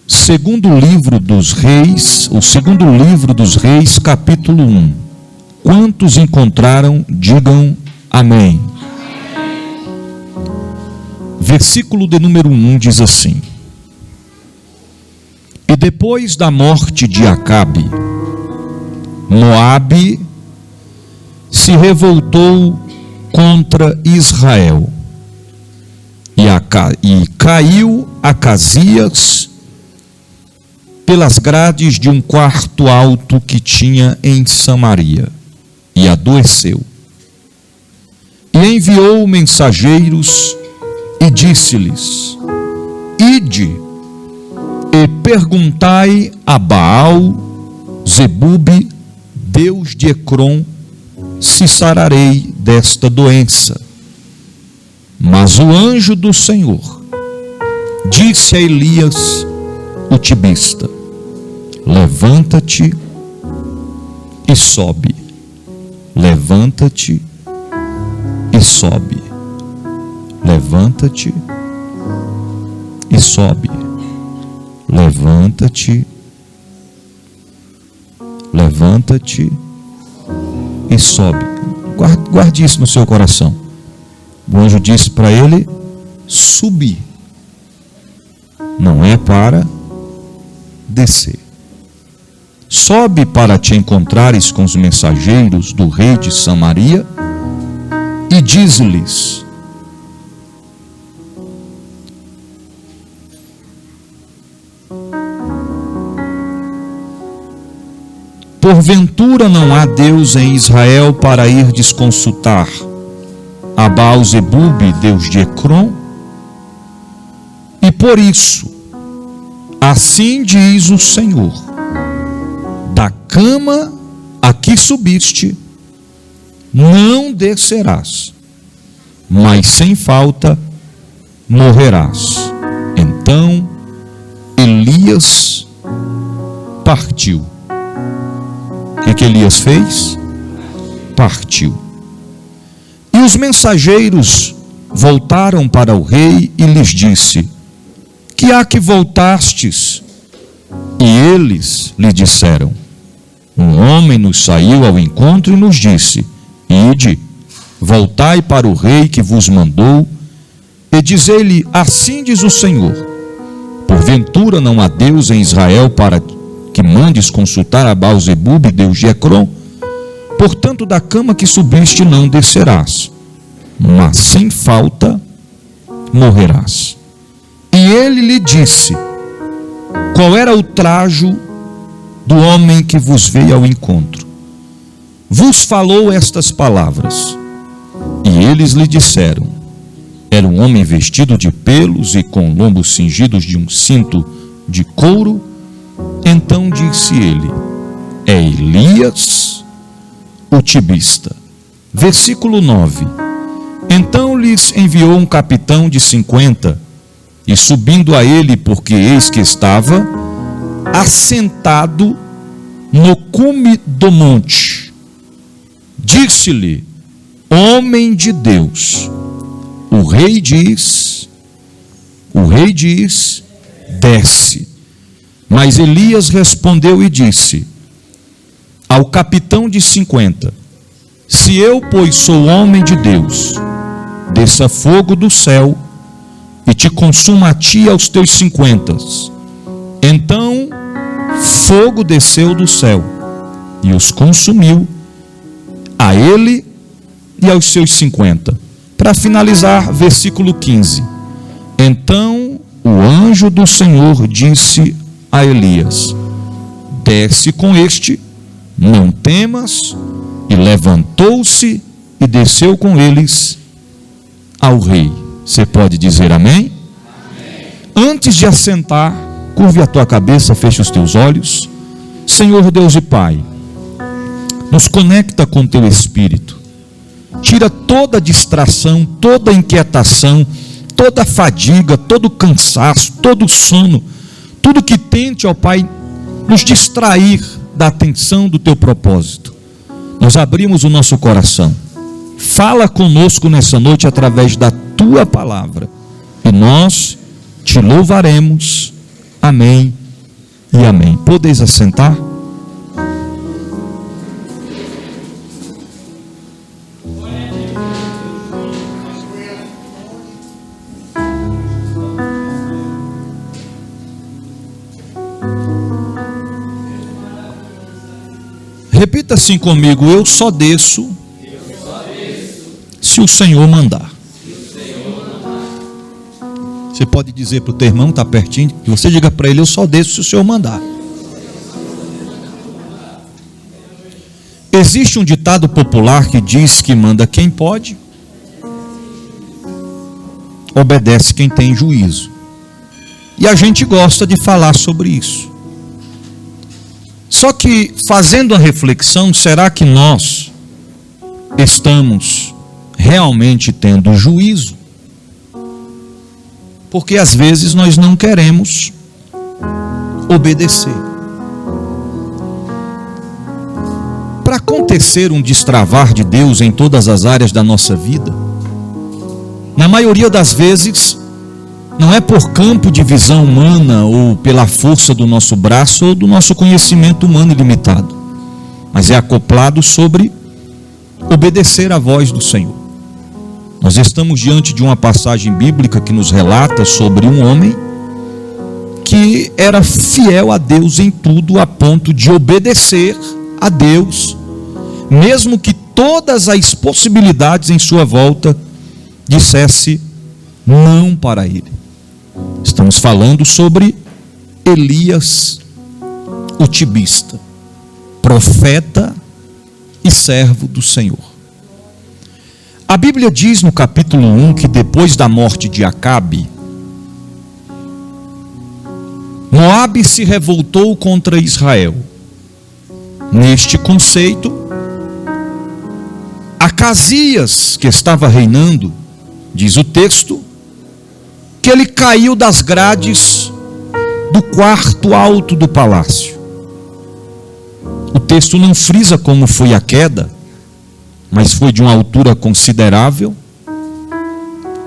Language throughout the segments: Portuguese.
Segundo livro dos Reis, o segundo livro dos Reis, capítulo 1. Quantos encontraram, digam amém. Versículo de número 1 diz assim: E depois da morte de Acabe, Moabe se revoltou contra Israel, e caiu Acasias pelas grades de um quarto alto que tinha em Samaria, e adoeceu. E enviou mensageiros e disse-lhes: Ide e perguntai a Baal Zebube, Deus de Ecrom, se sararei desta doença. Mas o anjo do Senhor disse a Elias, o tibista: Levanta-te e sobe. Levanta-te e sobe. Levanta-te e sobe. Levanta-te. Levanta-te e sobe. Guarde isso no seu coração. O anjo disse para ele subir. Não é para descer. Sobe para te encontrares com os mensageiros do rei de Samaria e diz-lhes: Porventura não há Deus em Israel para irdes consultar a Baal Zebube, Deus de Ecrom? E por isso, assim diz o Senhor: da cama a que subiste, não descerás, mas sem falta morrerás. Então Elias partiu. O que Elias fez? Partiu. E os mensageiros voltaram para o rei e lhes disse: Que há que voltastes? E eles lhe disseram: Um homem nos saiu ao encontro e nos disse: Ide, voltai para o rei que vos mandou, e dizei-lhe: Assim diz o Senhor: Porventura não há Deus em Israel para que mandes consultar a Baal Zebube, Deus de Ecrom? Portanto, da cama que subiste não descerás, mas sem falta morrerás. E ele lhe disse: Qual era o trajo do homem que vos veio ao encontro? Vos falou estas palavras. E eles lhe disseram: Era um homem vestido de pelos e com lombos cingidos de um cinto de couro. Então disse ele: É Elias, o tibista. Versículo 9. Então lhes enviou um capitão de 50, e subindo a ele, porque eis que estava assentado no cume do monte, disse-lhe: Homem de Deus, o rei diz, desce. Mas Elias respondeu e disse ao capitão de 50: Se eu, pois, sou homem de Deus, desça fogo do céu e te consuma a ti e aos teus 50. Então fogo desceu do céu e os consumiu, a ele e aos seus 50. Para finalizar, versículo 15. Então o anjo do Senhor disse a Elias: Desce com este, não temas. E levantou-se e desceu com eles ao rei. Você pode dizer amém? Amém. Antes de assentar, curve a tua cabeça, feche os teus olhos. Senhor Deus e Pai, nos conecta com teu Espírito. Tira toda distração, toda inquietação, toda fadiga, todo cansaço, todo sono, tudo que tente, ó Pai, nos distrair da atenção do teu propósito. Nós abrimos o nosso coração. Fala conosco nessa noite através da tua palavra. E nós te louvaremos Amém e amém. Podeis assentar? Repita assim comigo: eu só desço se o Senhor mandar. Você pode dizer para o teu irmão que está pertinho, que você diga para ele: eu só desço se o Senhor mandar. Existe um ditado popular que diz que manda quem pode, obedece quem tem juízo. E a gente gosta de falar sobre isso. Só que, fazendo a reflexão, será que nós estamos realmente tendo juízo? Porque às vezes nós não queremos obedecer. Para acontecer um destravar de Deus em todas as áreas da nossa vida, na maioria das vezes, não é por campo de visão humana ou pela força do nosso braço ou do nosso conhecimento humano ilimitado, mas é acoplado sobre obedecer à voz do Senhor. Nós estamos diante de uma passagem bíblica que nos relata sobre um homem que era fiel a Deus em tudo, a ponto de obedecer a Deus, mesmo que todas as possibilidades em sua volta dissesse não para ele. Estamos falando sobre Elias, o tibista, profeta e servo do Senhor. A Bíblia diz no capítulo 1 que depois da morte de Acabe, Moabe se revoltou contra Israel. Neste conceito, Acasias, que estava reinando, diz o texto, que ele caiu das grades do quarto alto do palácio. O texto não frisa como foi a queda, mas foi de uma altura considerável.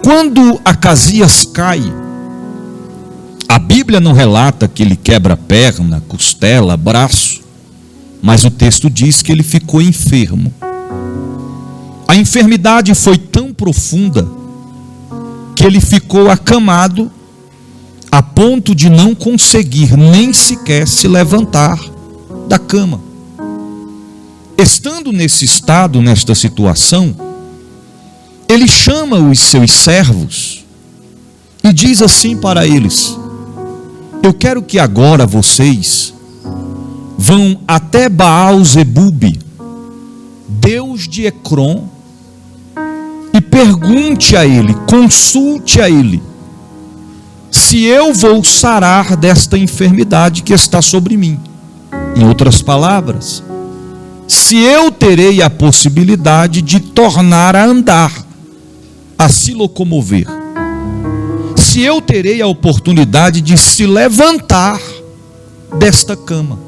Quando Acasias cai, a Bíblia não relata que ele quebra perna, costela, braço, mas o texto diz que ele ficou enfermo. A enfermidade foi tão profunda que ele ficou acamado a ponto de não conseguir nem sequer se levantar da cama. Estando nesse estado, nesta situação, ele chama os seus servos e diz assim para eles: eu quero que agora vocês vão até Baal-Zebub, Deus de Ecrom, e pergunte a ele, consulte a ele, se eu vou sarar desta enfermidade que está sobre mim. Em outras palavras, se eu terei a possibilidade de tornar a andar, a se locomover, se eu terei a oportunidade de se levantar desta cama.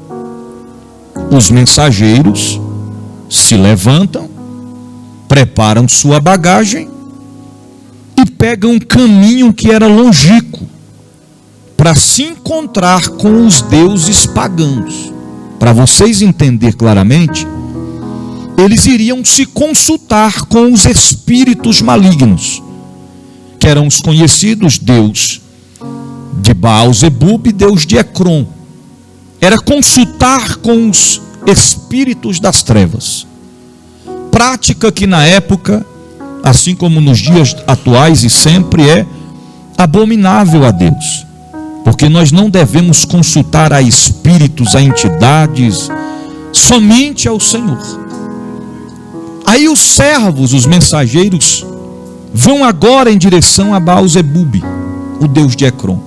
Os mensageiros se levantam, preparam sua bagagem e pegam um caminho que era longínquo para se encontrar com os deuses pagãos. Para vocês entenderem claramente, eles iriam se consultar com os espíritos malignos, que eram os conhecidos Deus de Baal-Zebub, Deus de Ecrom. Era consultar com os espíritos das trevas. Prática que na época, assim como nos dias atuais e sempre, é abominável a Deus. Porque nós não devemos consultar a espíritos, a entidades, somente ao Senhor. Aí os servos, os mensageiros, vão agora em direção a Baal-Zebub, o Deus de Ecrom.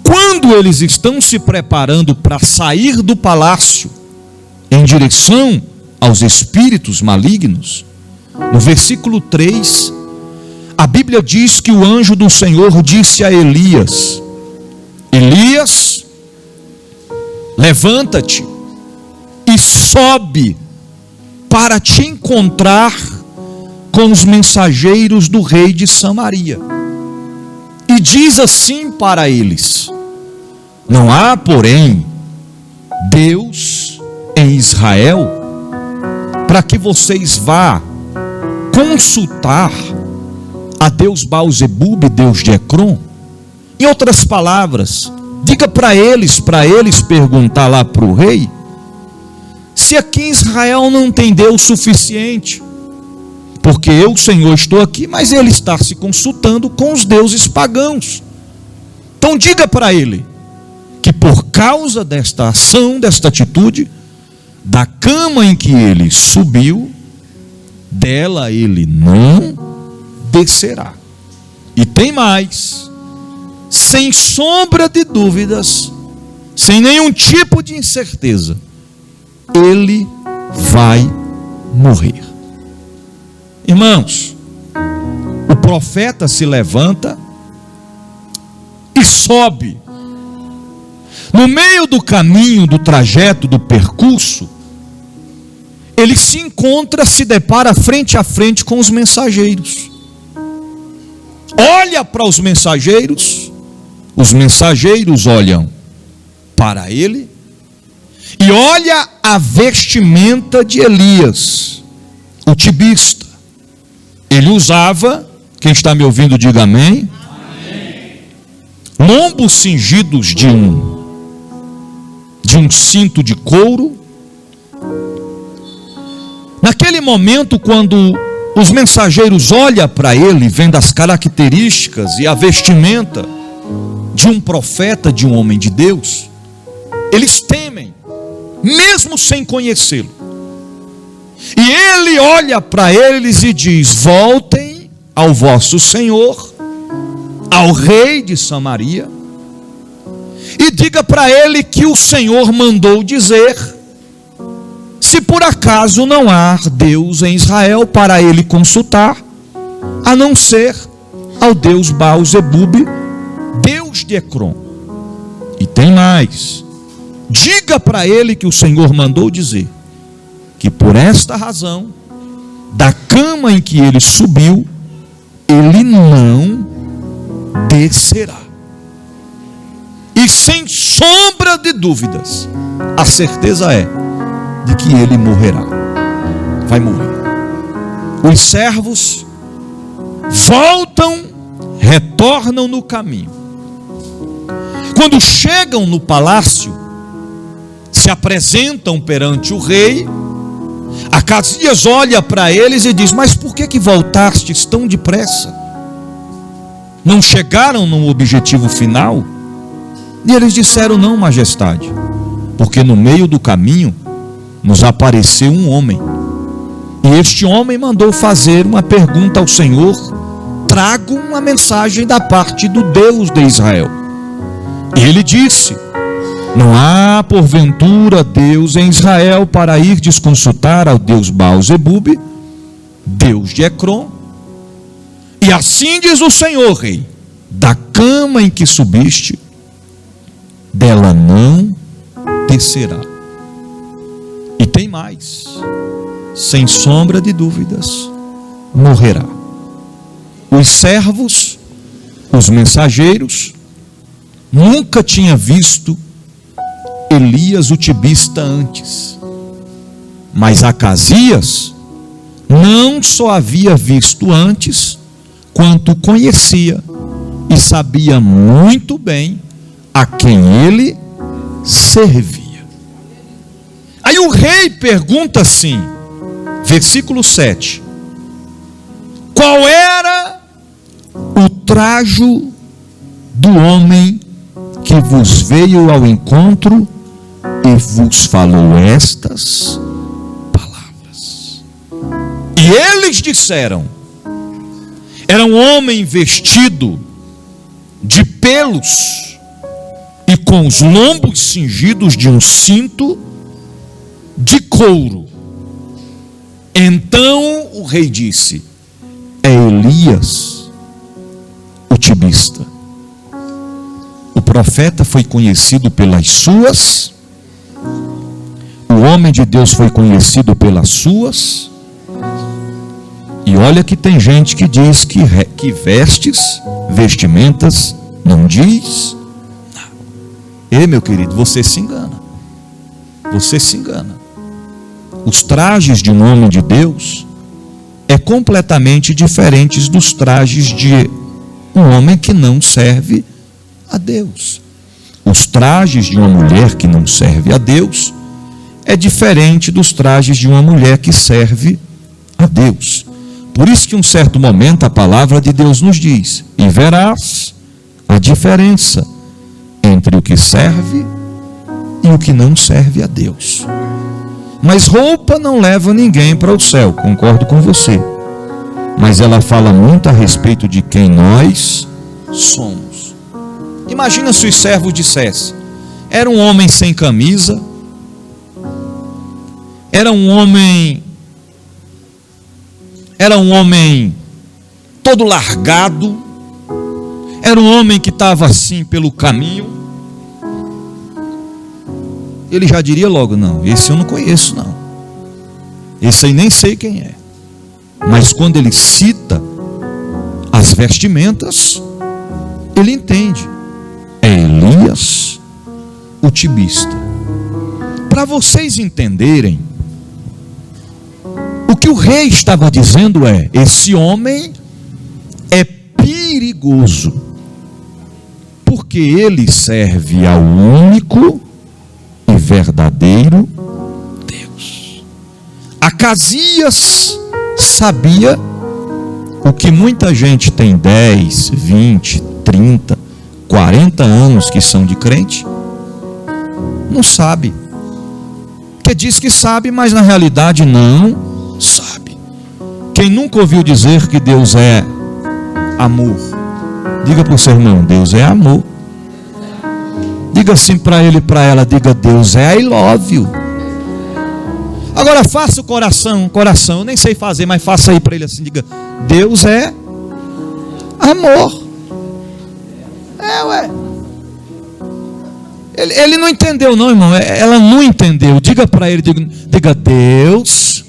Quando eles estão se preparando para sair do palácio em direção aos espíritos malignos, no versículo 3, a Bíblia diz que o anjo do Senhor disse a Elias: Elias, levanta-te e sobe para te encontrar com os mensageiros do rei de Samaria. E diz assim para eles: Não há, porém, Deus em Israel, para que vocês vá consultar a Deus Baal-zebub, Deus de Ecrom. Em outras palavras, diga para eles perguntar lá para o rei, se aqui em Israel não tem Deus suficiente, porque eu, Senhor, estou aqui, mas ele está se consultando com os deuses pagãos. Então diga para ele que por causa desta ação, desta atitude, da cama em que ele subiu, dela ele não descerá. E tem mais, sem sombra de dúvidas, sem nenhum tipo de incerteza, ele vai morrer. Irmãos, o profeta se levanta e sobe. No meio do caminho, do trajeto, do percurso, ele se encontra, se depara frente a frente com os mensageiros. Olha para os mensageiros olham para ele, e olha a vestimenta de Elias, o tibista. Ele usava, quem está me ouvindo diga amém, lombos cingidos de um cinto de couro. Naquele momento, quando os mensageiros olham para ele, vendo as características e a vestimenta de um profeta, de um homem de Deus, eles temem, mesmo sem conhecê-lo. E ele olha para eles e diz: voltem ao vosso Senhor, ao rei de Samaria, e diga para ele que o Senhor mandou dizer, se por acaso não há Deus em Israel para ele consultar, a não ser ao Deus Baal-zebub, Deus de Ecrom. E tem mais, diga para ele que o Senhor mandou dizer, que por esta razão, da cama em que ele subiu, ele não descerá. E sem sombra de dúvidas, a certeza é de que ele morrerá. Vai morrer. Os servos voltam, retornam no caminho. Quando chegam no palácio, se apresentam perante o rei. Acasias olha para eles e diz: mas por que voltastes tão depressa? Não chegaram no objetivo final? E eles disseram: não, majestade, porque no meio do caminho nos apareceu um homem, e este homem mandou fazer uma pergunta ao Senhor. Trago uma mensagem da parte do Deus de Israel. E ele disse: não há porventura Deus em Israel para ir desconsultar ao Deus Baal-zebub, Deus de Ecrom? E assim diz o Senhor, rei, da cama em que subiste, dela não descerá. E tem mais, sem sombra de dúvidas, morrerá. Os servos, os mensageiros, nunca tinham visto Elias o tibista antes, mas Acasias não só havia visto antes, quanto conhecia e sabia muito bem a quem ele servia. Aí o rei pergunta assim, versículo 7: qual era o trajo do homem que vos veio ao encontro e vos falou estas palavras? E eles disseram: era um homem vestido de pelos e com os lombos cingidos de um cinto de couro. Então o rei disse: é Elias, o tibista. O profeta foi conhecido pelas suas, o homem de Deus foi conhecido pelas suas. E olha que tem gente que diz que vestimentas não diz nada. Ei, meu querido, você se engana. Você se engana. Os trajes de um homem de Deus é completamente diferentes dos trajes de um homem que não serve a Deus. Os trajes de uma mulher que não serve a Deus é diferente dos trajes de uma mulher que serve a Deus. Por isso que em um certo momento a palavra de Deus nos diz: e verás a diferença entre o que serve e o que não serve a Deus. Mas roupa não leva ninguém para o céu, concordo com você. Mas ela fala muito a respeito de quem nós somos. Imagina se os servos dissessem: era um homem sem camisa, era um homem todo largado, era um homem que estava assim pelo caminho. Ele já diria logo: não, esse eu não conheço não, esse aí nem sei quem é. Mas quando ele cita as vestimentas, ele entende: é Elias, o tibista. Para vocês entenderem, o que o rei estava dizendo é: esse homem é perigoso, porque ele serve ao único e verdadeiro Deus. Acasias sabia o que muita gente tem 10, 20, 30, 40 anos que são de crente, não sabe. Que diz que sabe, mas na realidade não sabe. Quem nunca ouviu dizer que Deus é amor, diga para o seu irmão: Deus é amor. Diga assim para ele e para ela: diga: Deus é I love you. Agora faça o coração, eu nem sei fazer, mas faça aí para ele assim: diga: Deus é amor. Ué. Ele não entendeu não, irmão. Ela não entendeu. Diga para ele, diga: Deus,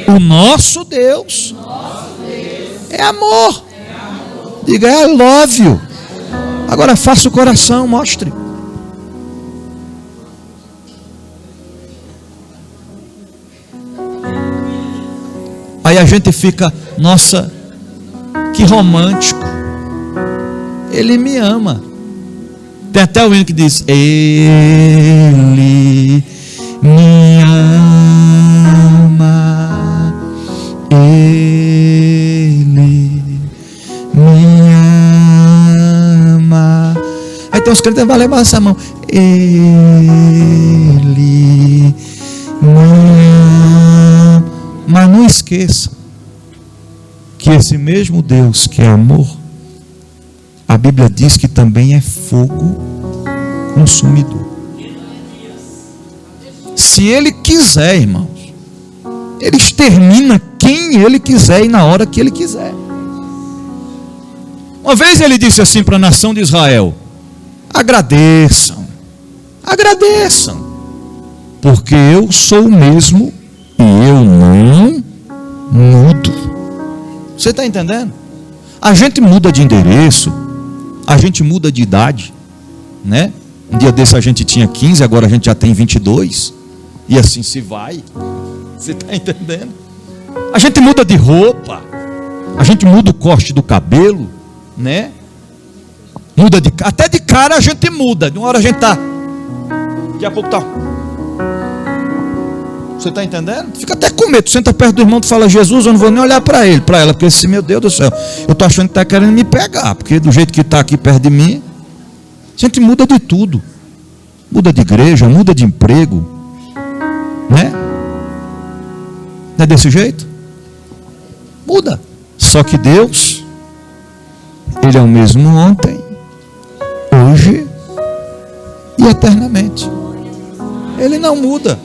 o nosso Deus é amor. Diga: I love you. Agora faça o coração, mostre. Aí a gente fica: nossa, que romântico, ele me ama. Tem até o hino que diz: ele me ama, ele me ama. Aí tem uns crentes que vão levar essa mão: ele me ama. Mas não esqueça que esse mesmo Deus que é amor, a Bíblia diz que também é fogo consumidor. Se Ele quiser, irmãos, Ele extermina quem Ele quiser e na hora que Ele quiser. Uma vez Ele disse assim para a nação de Israel: agradeçam, porque eu sou o mesmo e eu não mudo. Você está entendendo? A gente muda de endereço, a gente muda de idade, né? Um dia desse a gente tinha 15, agora a gente já tem 22, e assim se vai. Você está entendendo? A gente muda de roupa, a gente muda o corte do cabelo, né? Muda até de cara a gente muda. De uma hora a gente está, daqui a pouco está. Você está entendendo? Fica até com medo. Tu senta perto do irmão, tu fala: Jesus, eu não vou nem olhar para ele, para ela, porque assim, meu Deus do céu, eu estou achando que está querendo me pegar, porque do jeito que está aqui perto de mim. A gente muda de tudo. Muda de igreja, muda de emprego, né? Não é desse jeito? Muda. Só que Deus, Ele é o mesmo ontem, hoje e eternamente. Ele não muda.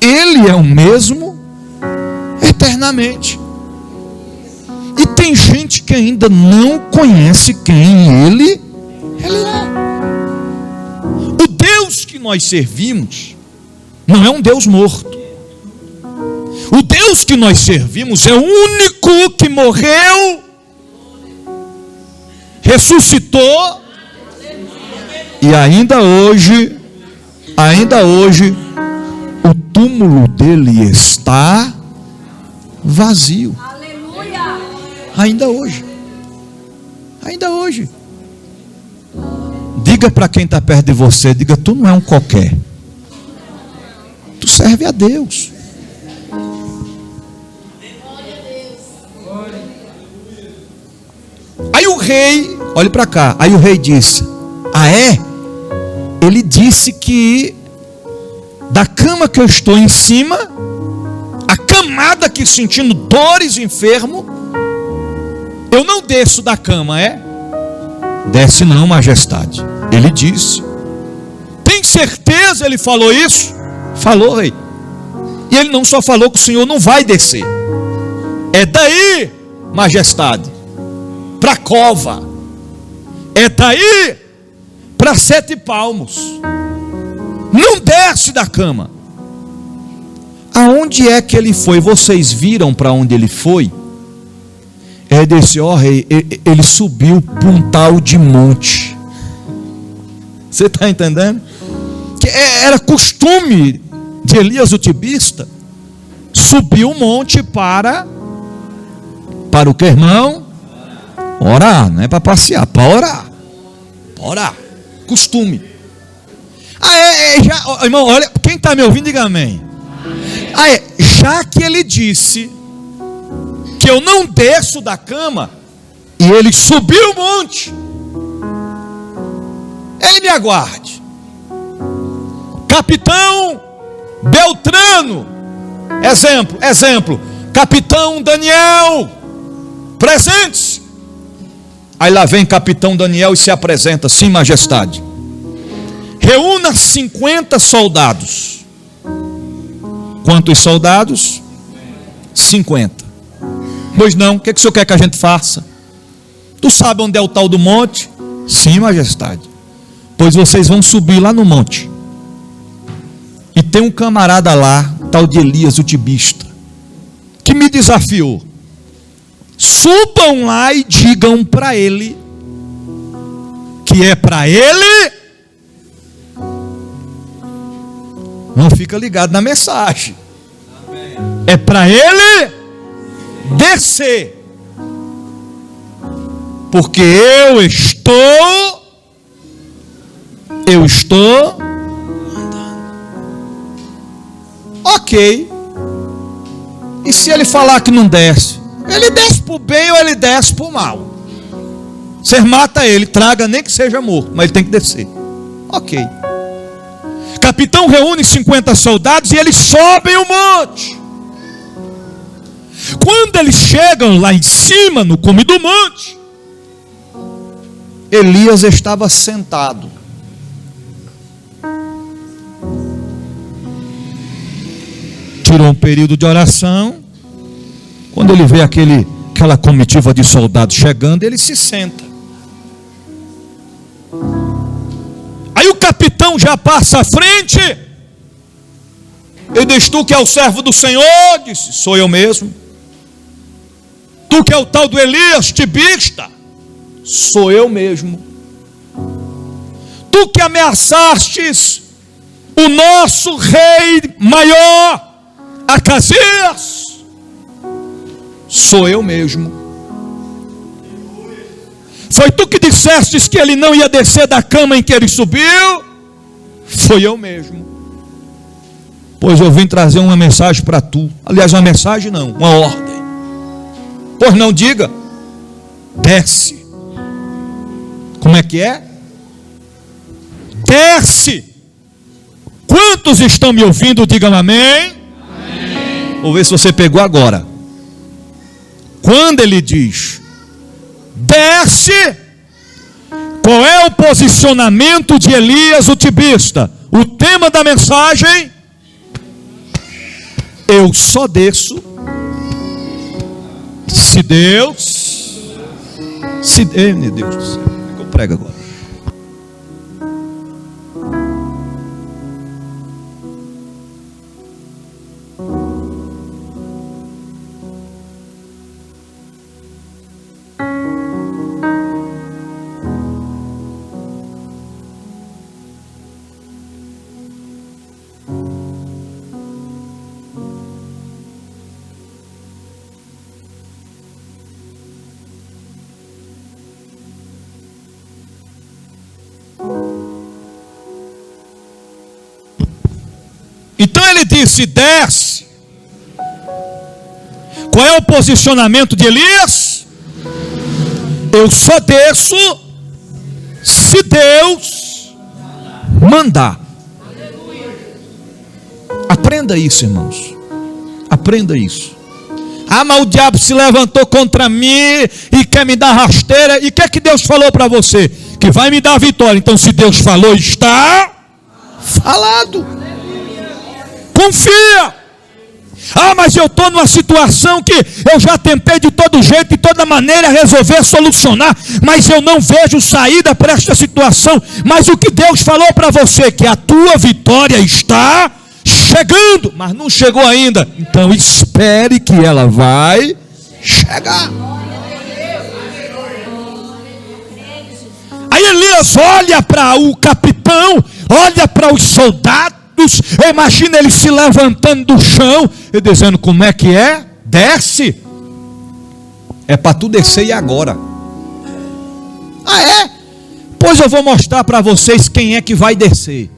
Ele é o mesmo eternamente. E tem gente que ainda não conhece quem Ele é. O Deus que nós servimos não é um Deus morto. O Deus que nós servimos é o único que morreu, ressuscitou E ainda hoje, o túmulo dele está vazio. Aleluia. Ainda hoje. Diga para quem está perto de você, diga, tu não é um qualquer. Tu serve a Deus. Aí o rei, olhe para cá, aí o rei disse, ele disse que da cama que eu estou em cima, a camada aqui sentindo dores, enfermo, eu não desço da cama, Desce não, majestade. Ele disse. Tem certeza ele falou isso? Falou, rei. E ele não só falou que o Senhor não vai descer. É daí, majestade, para a cova. É daí para 7 palmos. Não desce da cama. Aonde é que ele foi? Vocês viram para onde ele foi? Desse, rei, ele subiu para um tal de monte. Você está entendendo? Que era costume de Elias o Tibista subir o monte para o que, irmão? Orar, não é para passear, para orar. Costume. Irmão, olha, quem está me ouvindo, diga amém. Já que ele disse que eu não desço da cama, e ele subiu o monte, ele me aguarde. Capitão Beltrano, exemplo, Capitão Daniel, presente-se. Aí lá vem Capitão Daniel e se apresenta, sim, majestade. Reúna 50 soldados. Quantos soldados? 50. Pois não, o que o senhor quer que a gente faça? Tu sabe onde é o tal do monte? Sim, majestade. Pois vocês vão subir lá no monte. E tem um camarada lá, tal de Elias o Tibista, que me desafiou. Subam lá e digam para ele que é para ele. Não fica ligado na mensagem. É para ele descer. Porque eu estou andando. Ok. E se ele falar que não desce? Ele desce para o bem ou ele desce para o mal? Você mata ele, traga nem que seja morto, mas ele tem que descer. Ok. Capitão reúne 50 soldados e eles sobem o monte. Quando eles chegam lá em cima, no cume do monte, Elias estava sentado. Tirou um período de oração. Quando ele vê aquela comitiva de soldados chegando, ele se senta. Aí o capitão já passa à frente. Ele diz: tu que é o servo do Senhor? Disse: sou eu mesmo. Tu que é o tal do Elias Tibista? Sou eu mesmo. Tu que ameaçastes o nosso rei maior, Acasias? Sou eu mesmo. Foi tu que dissestes que ele não ia descer da cama em que ele subiu? Foi eu mesmo. Pois eu vim trazer uma mensagem para tu. Aliás, uma mensagem não, uma ordem. Pois não, diga: desce. Como é que é? Desce. Quantos estão me ouvindo? Digam amém. Amém. Vou ver se você pegou agora. Quando ele diz desce, qual é o posicionamento de Elias o Tibista? O tema da mensagem: eu só desço se Deus, meu Deus do céu, como é que eu prego agora? Então ele disse: desce. Qual é o posicionamento de Elias? Eu só desço se Deus mandar. Aprenda isso, irmãos. Aprenda isso. Ah, mas o diabo se levantou contra mim e quer me dar rasteira. E o que é que Deus falou para você? Que vai me dar a vitória. Então, se Deus falou, está falado. Confia. Ah, mas eu estou numa situação que eu já tentei de todo jeito, de toda maneira resolver, solucionar, mas eu não vejo saída para esta situação. Mas o que Deus falou para você? Que a tua vitória está chegando, mas não chegou ainda. Então espere que ela vai chegar. Aí Elias olha para o capitão, olha para os soldados. Imagina ele se levantando do chão e dizendo: como é que é? Desce. É para tu descer e agora. Ah, é? Pois eu vou mostrar para vocês quem é que vai descer.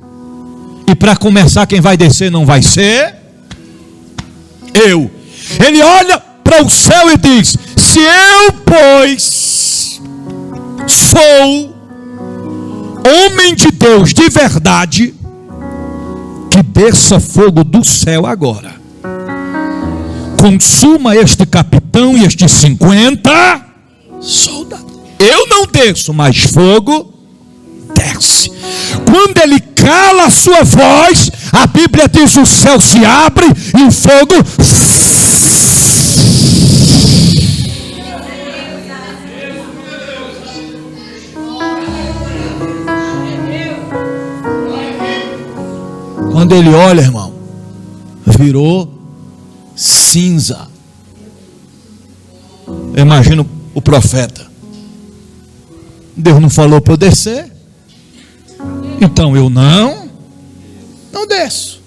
E para começar, quem vai descer não vai ser eu. Ele olha para o céu e diz: se eu, pois, sou homem de Deus de verdade, que desça fogo do céu agora, consuma este capitão e estes 50 soldados. Eu não desço, mas fogo desce. Quando ele cala a sua voz, a Bíblia diz: o céu se abre e o fogo. Quando ele olha, irmão, virou cinza. Imagina o profeta: Deus não falou para eu descer, então eu não desço.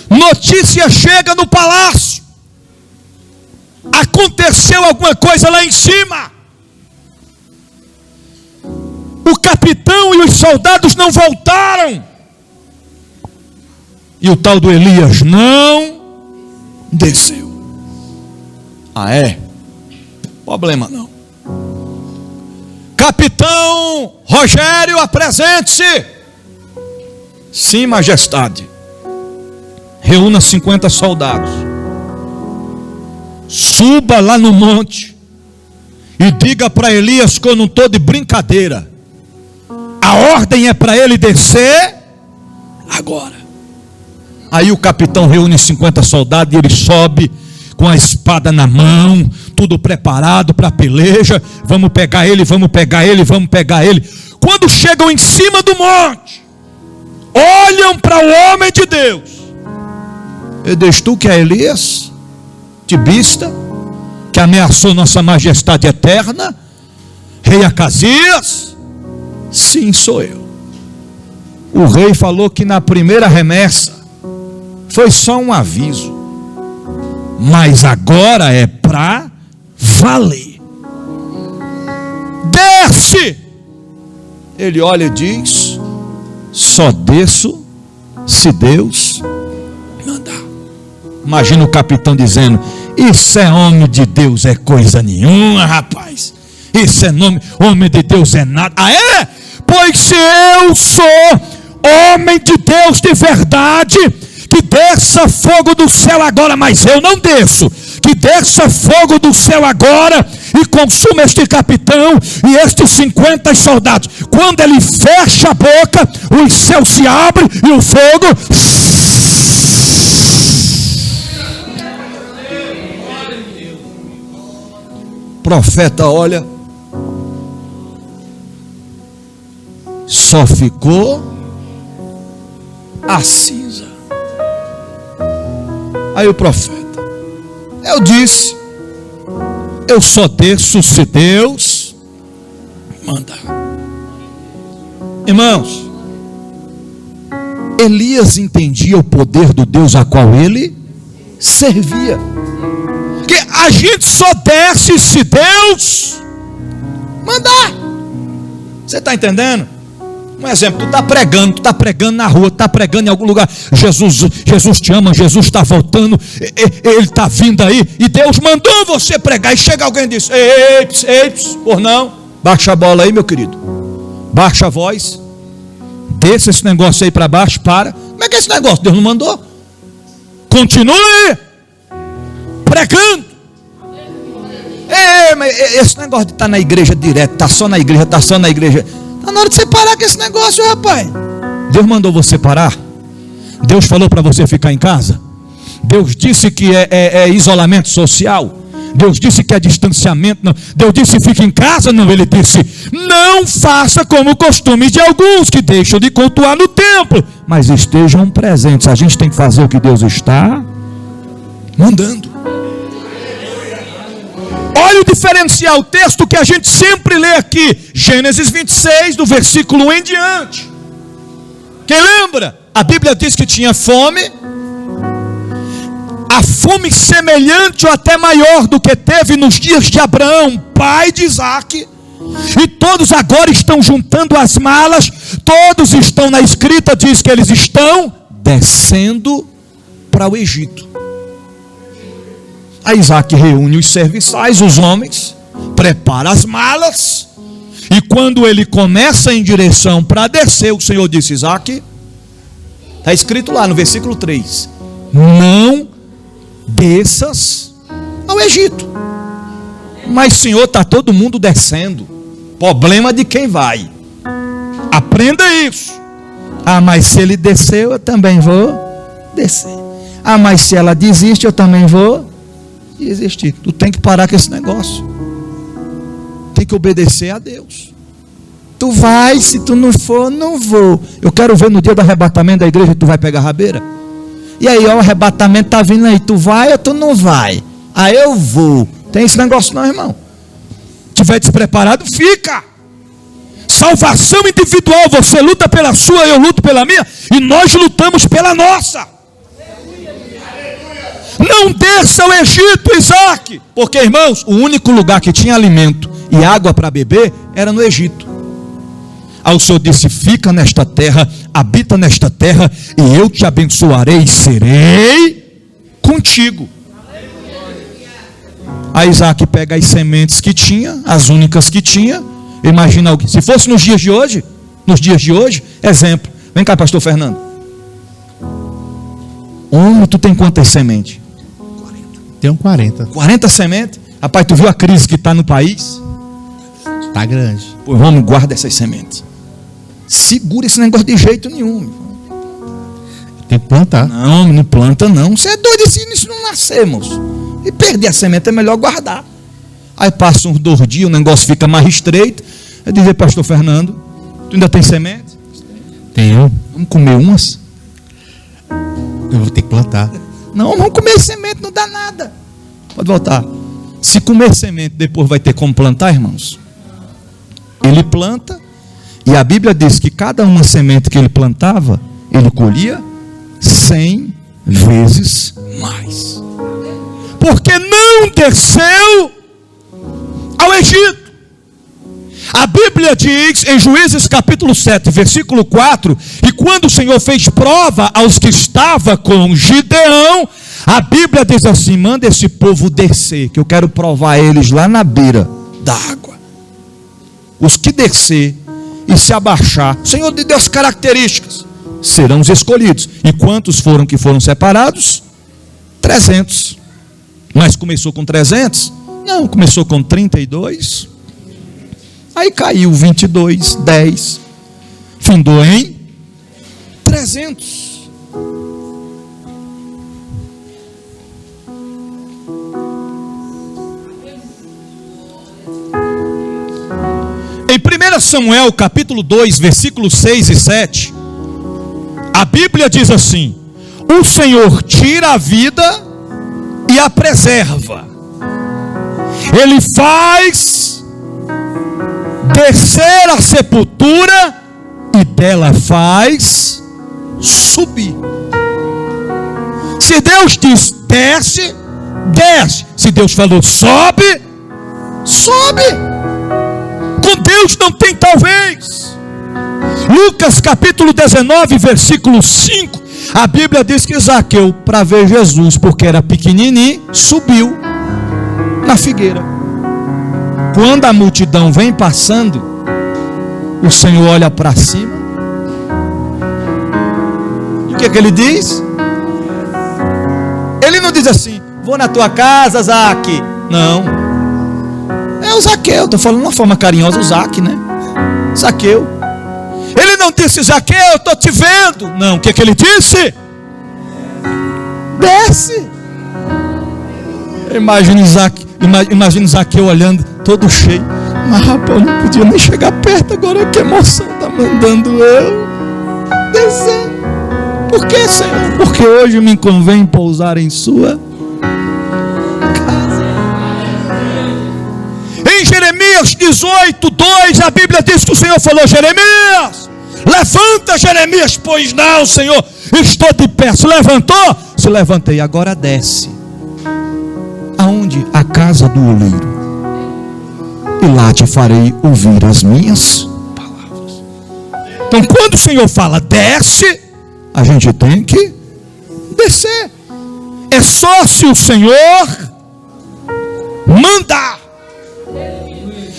Notícia chega no palácio: aconteceu alguma coisa lá em cima. O capitão e os soldados não voltaram. E o tal do Elias não desceu. Ah, é? Problema não. Capitão Rogério, apresente-se. Sim, majestade. Reúna 50 soldados. Suba lá no monte e diga para Elias que eu não estou de brincadeira. A ordem é para ele descer agora. Aí o capitão reúne 50 soldados e ele sobe com a espada na mão, tudo preparado para a peleja. Vamos pegar ele, vamos pegar ele, vamos pegar ele. Quando chegam em cima do monte, olham para o homem de Deus. E diz: tu que é Elias, tibista, que ameaçou nossa majestade eterna, rei Acasias? Sim, sou eu. O rei falou que na primeira remessa foi só um aviso, mas agora é para valer. Desce. Ele olha e diz: só desço se Deus mandar. Imagina o capitão dizendo: isso é homem de Deus, é coisa nenhuma, rapaz. Isso é homem de Deus é nada. Ah, é? Pois se eu sou homem de Deus de verdade, que desça fogo do céu agora, mas eu não desço. Que desça fogo do céu agora e consuma este capitão e estes 50 soldados. Quando ele fecha a boca, os céus se abrem e o fogo. O profeta olha, só ficou a cinza. Aí o profeta: eu disse, eu só desço se Deus mandar. Irmãos, Elias entendia o poder do Deus a qual ele servia. Que a gente só desce se Deus mandar. Você está entendendo? Um exemplo, tu está pregando na rua, tu está pregando em algum lugar. Jesus te ama, Jesus está voltando, Ele está vindo aí, e Deus mandou você pregar, e chega alguém e diz: ei, por não, baixa a bola aí, meu querido, baixa a voz, desça esse negócio aí para baixo, para. Como é que é esse negócio? Deus não mandou? Continue pregando. Mas esse negócio de estar na igreja direto, está só na igreja, está na hora de você parar com esse negócio, rapaz. Deus mandou você parar? Deus falou para você ficar em casa? Deus disse que é isolamento social? Deus disse que é distanciamento? Não. Deus disse fique em casa? Não. Ele disse: não faça como o costume de alguns que deixam de cultuar no templo, mas estejam presentes. A gente tem que fazer o que Deus está mandando. Olha o diferencial, o texto que a gente sempre lê aqui, Gênesis 26, do versículo 1 em diante. Quem lembra? A Bíblia diz que tinha fome, a fome semelhante ou até maior do que teve nos dias de Abraão, pai de Isaque, e todos agora estão juntando as malas, todos estão, na escrita diz que eles estão descendo para o Egito. A Isaac reúne os serviçais, os homens, prepara as malas, e quando ele começa em direção para descer, o Senhor disse: Isaac, está escrito lá no versículo 3, não desças ao Egito. Mas Senhor, está todo mundo descendo, problema de quem vai, aprenda isso. Mas se ele desceu, eu também vou descer. Mas se ela desiste, eu também vou existir. Tu tem que parar com esse negócio. Tem que obedecer a Deus. Tu vai, se tu não for, não vou. Eu quero ver no dia do arrebatamento da igreja, tu vai pegar a rabeira. E aí, ó, o arrebatamento está vindo aí. Tu vai ou tu não vai? Eu vou. Tem esse negócio não, irmão. Se tiver despreparado, fica. Salvação individual. Você luta pela sua, eu luto pela minha, e nós lutamos pela nossa. Não desça ao Egito, Isaac, porque, irmãos, o único lugar que tinha alimento e água para beber era no Egito. Aí o Senhor disse: fica nesta terra, habita nesta terra, e eu te abençoarei e serei contigo. Aí Isaac pega as sementes que tinha, as únicas que tinha. Imagina alguém, se fosse nos dias de hoje, exemplo, vem cá, pastor Fernando. Tu tem quantas sementes? Tenho 40. 40 sementes? Rapaz, tu viu a crise que está no país? Está grande. Pois vamos, guarda essas sementes. Segura esse negócio de jeito nenhum. Tem que plantar. Não planta não. Você é doido se isso não nascer, moço. E perder a semente é melhor guardar. Aí passa uns 2 dias, o negócio fica mais estreito. Eu dizia: pastor Fernando, tu ainda tem semente? Tenho. Vamos comer umas? Eu vou ter que plantar. Não, vamos comer semente, não dá nada. Pode voltar. Se comer semente, depois vai ter como plantar, irmãos? Ele planta, e a Bíblia diz que cada uma semente que ele plantava, ele colhia 100 vezes mais. Porque não desceu ao Egito. A Bíblia diz em Juízes capítulo 7, versículo 4, e quando o Senhor fez prova aos que estavam com Gideão, a Bíblia diz assim: manda esse povo descer, que eu quero provar eles lá na beira da água. Os que descer e se abaixar, o Senhor deu as características, serão os escolhidos. E quantos foram que foram separados? 300. Mas começou com 300? Não, começou com 32. Aí caiu 22, 10. Findou em 300. Em 1 Samuel capítulo 2, versículos 6 e 7, a Bíblia diz assim: o Senhor tira a vida e a preserva. Ele faz descer a sepultura e dela faz subir. Se Deus diz desce, desce. Se Deus falou sobe, sobe. Com Deus não tem talvez. Lucas capítulo 19, versículo 5, a Bíblia diz que Zaqueu, para ver Jesus, porque era pequenininho, subiu na figueira. Quando a multidão vem passando, o Senhor olha para cima. E o que é que ele diz? Ele não diz assim: vou na tua casa, Zaque. Não. É o Zaqueu, estou falando de uma forma carinhosa, o Zaque, né? Zaqueu. Ele não disse: Zaqueu, eu estou te vendo. Não, o que é que ele disse? Desce. Imagina Zaqueu olhando, todo cheio. Mas rapaz, eu não podia nem chegar perto agora, que emoção está mandando eu descer. Por que, Senhor? Porque hoje me convém pousar em sua casa. Em Jeremias 18, 2, a Bíblia diz que o Senhor falou: Jeremias, levanta, Jeremias, pois não, Senhor, estou de pé. Se levantou? Se levantei, agora desce. Aonde? A casa do oleiro. E lá te farei ouvir as minhas palavras. Então, quando o Senhor fala desce, a gente tem que descer. É só se o Senhor mandar.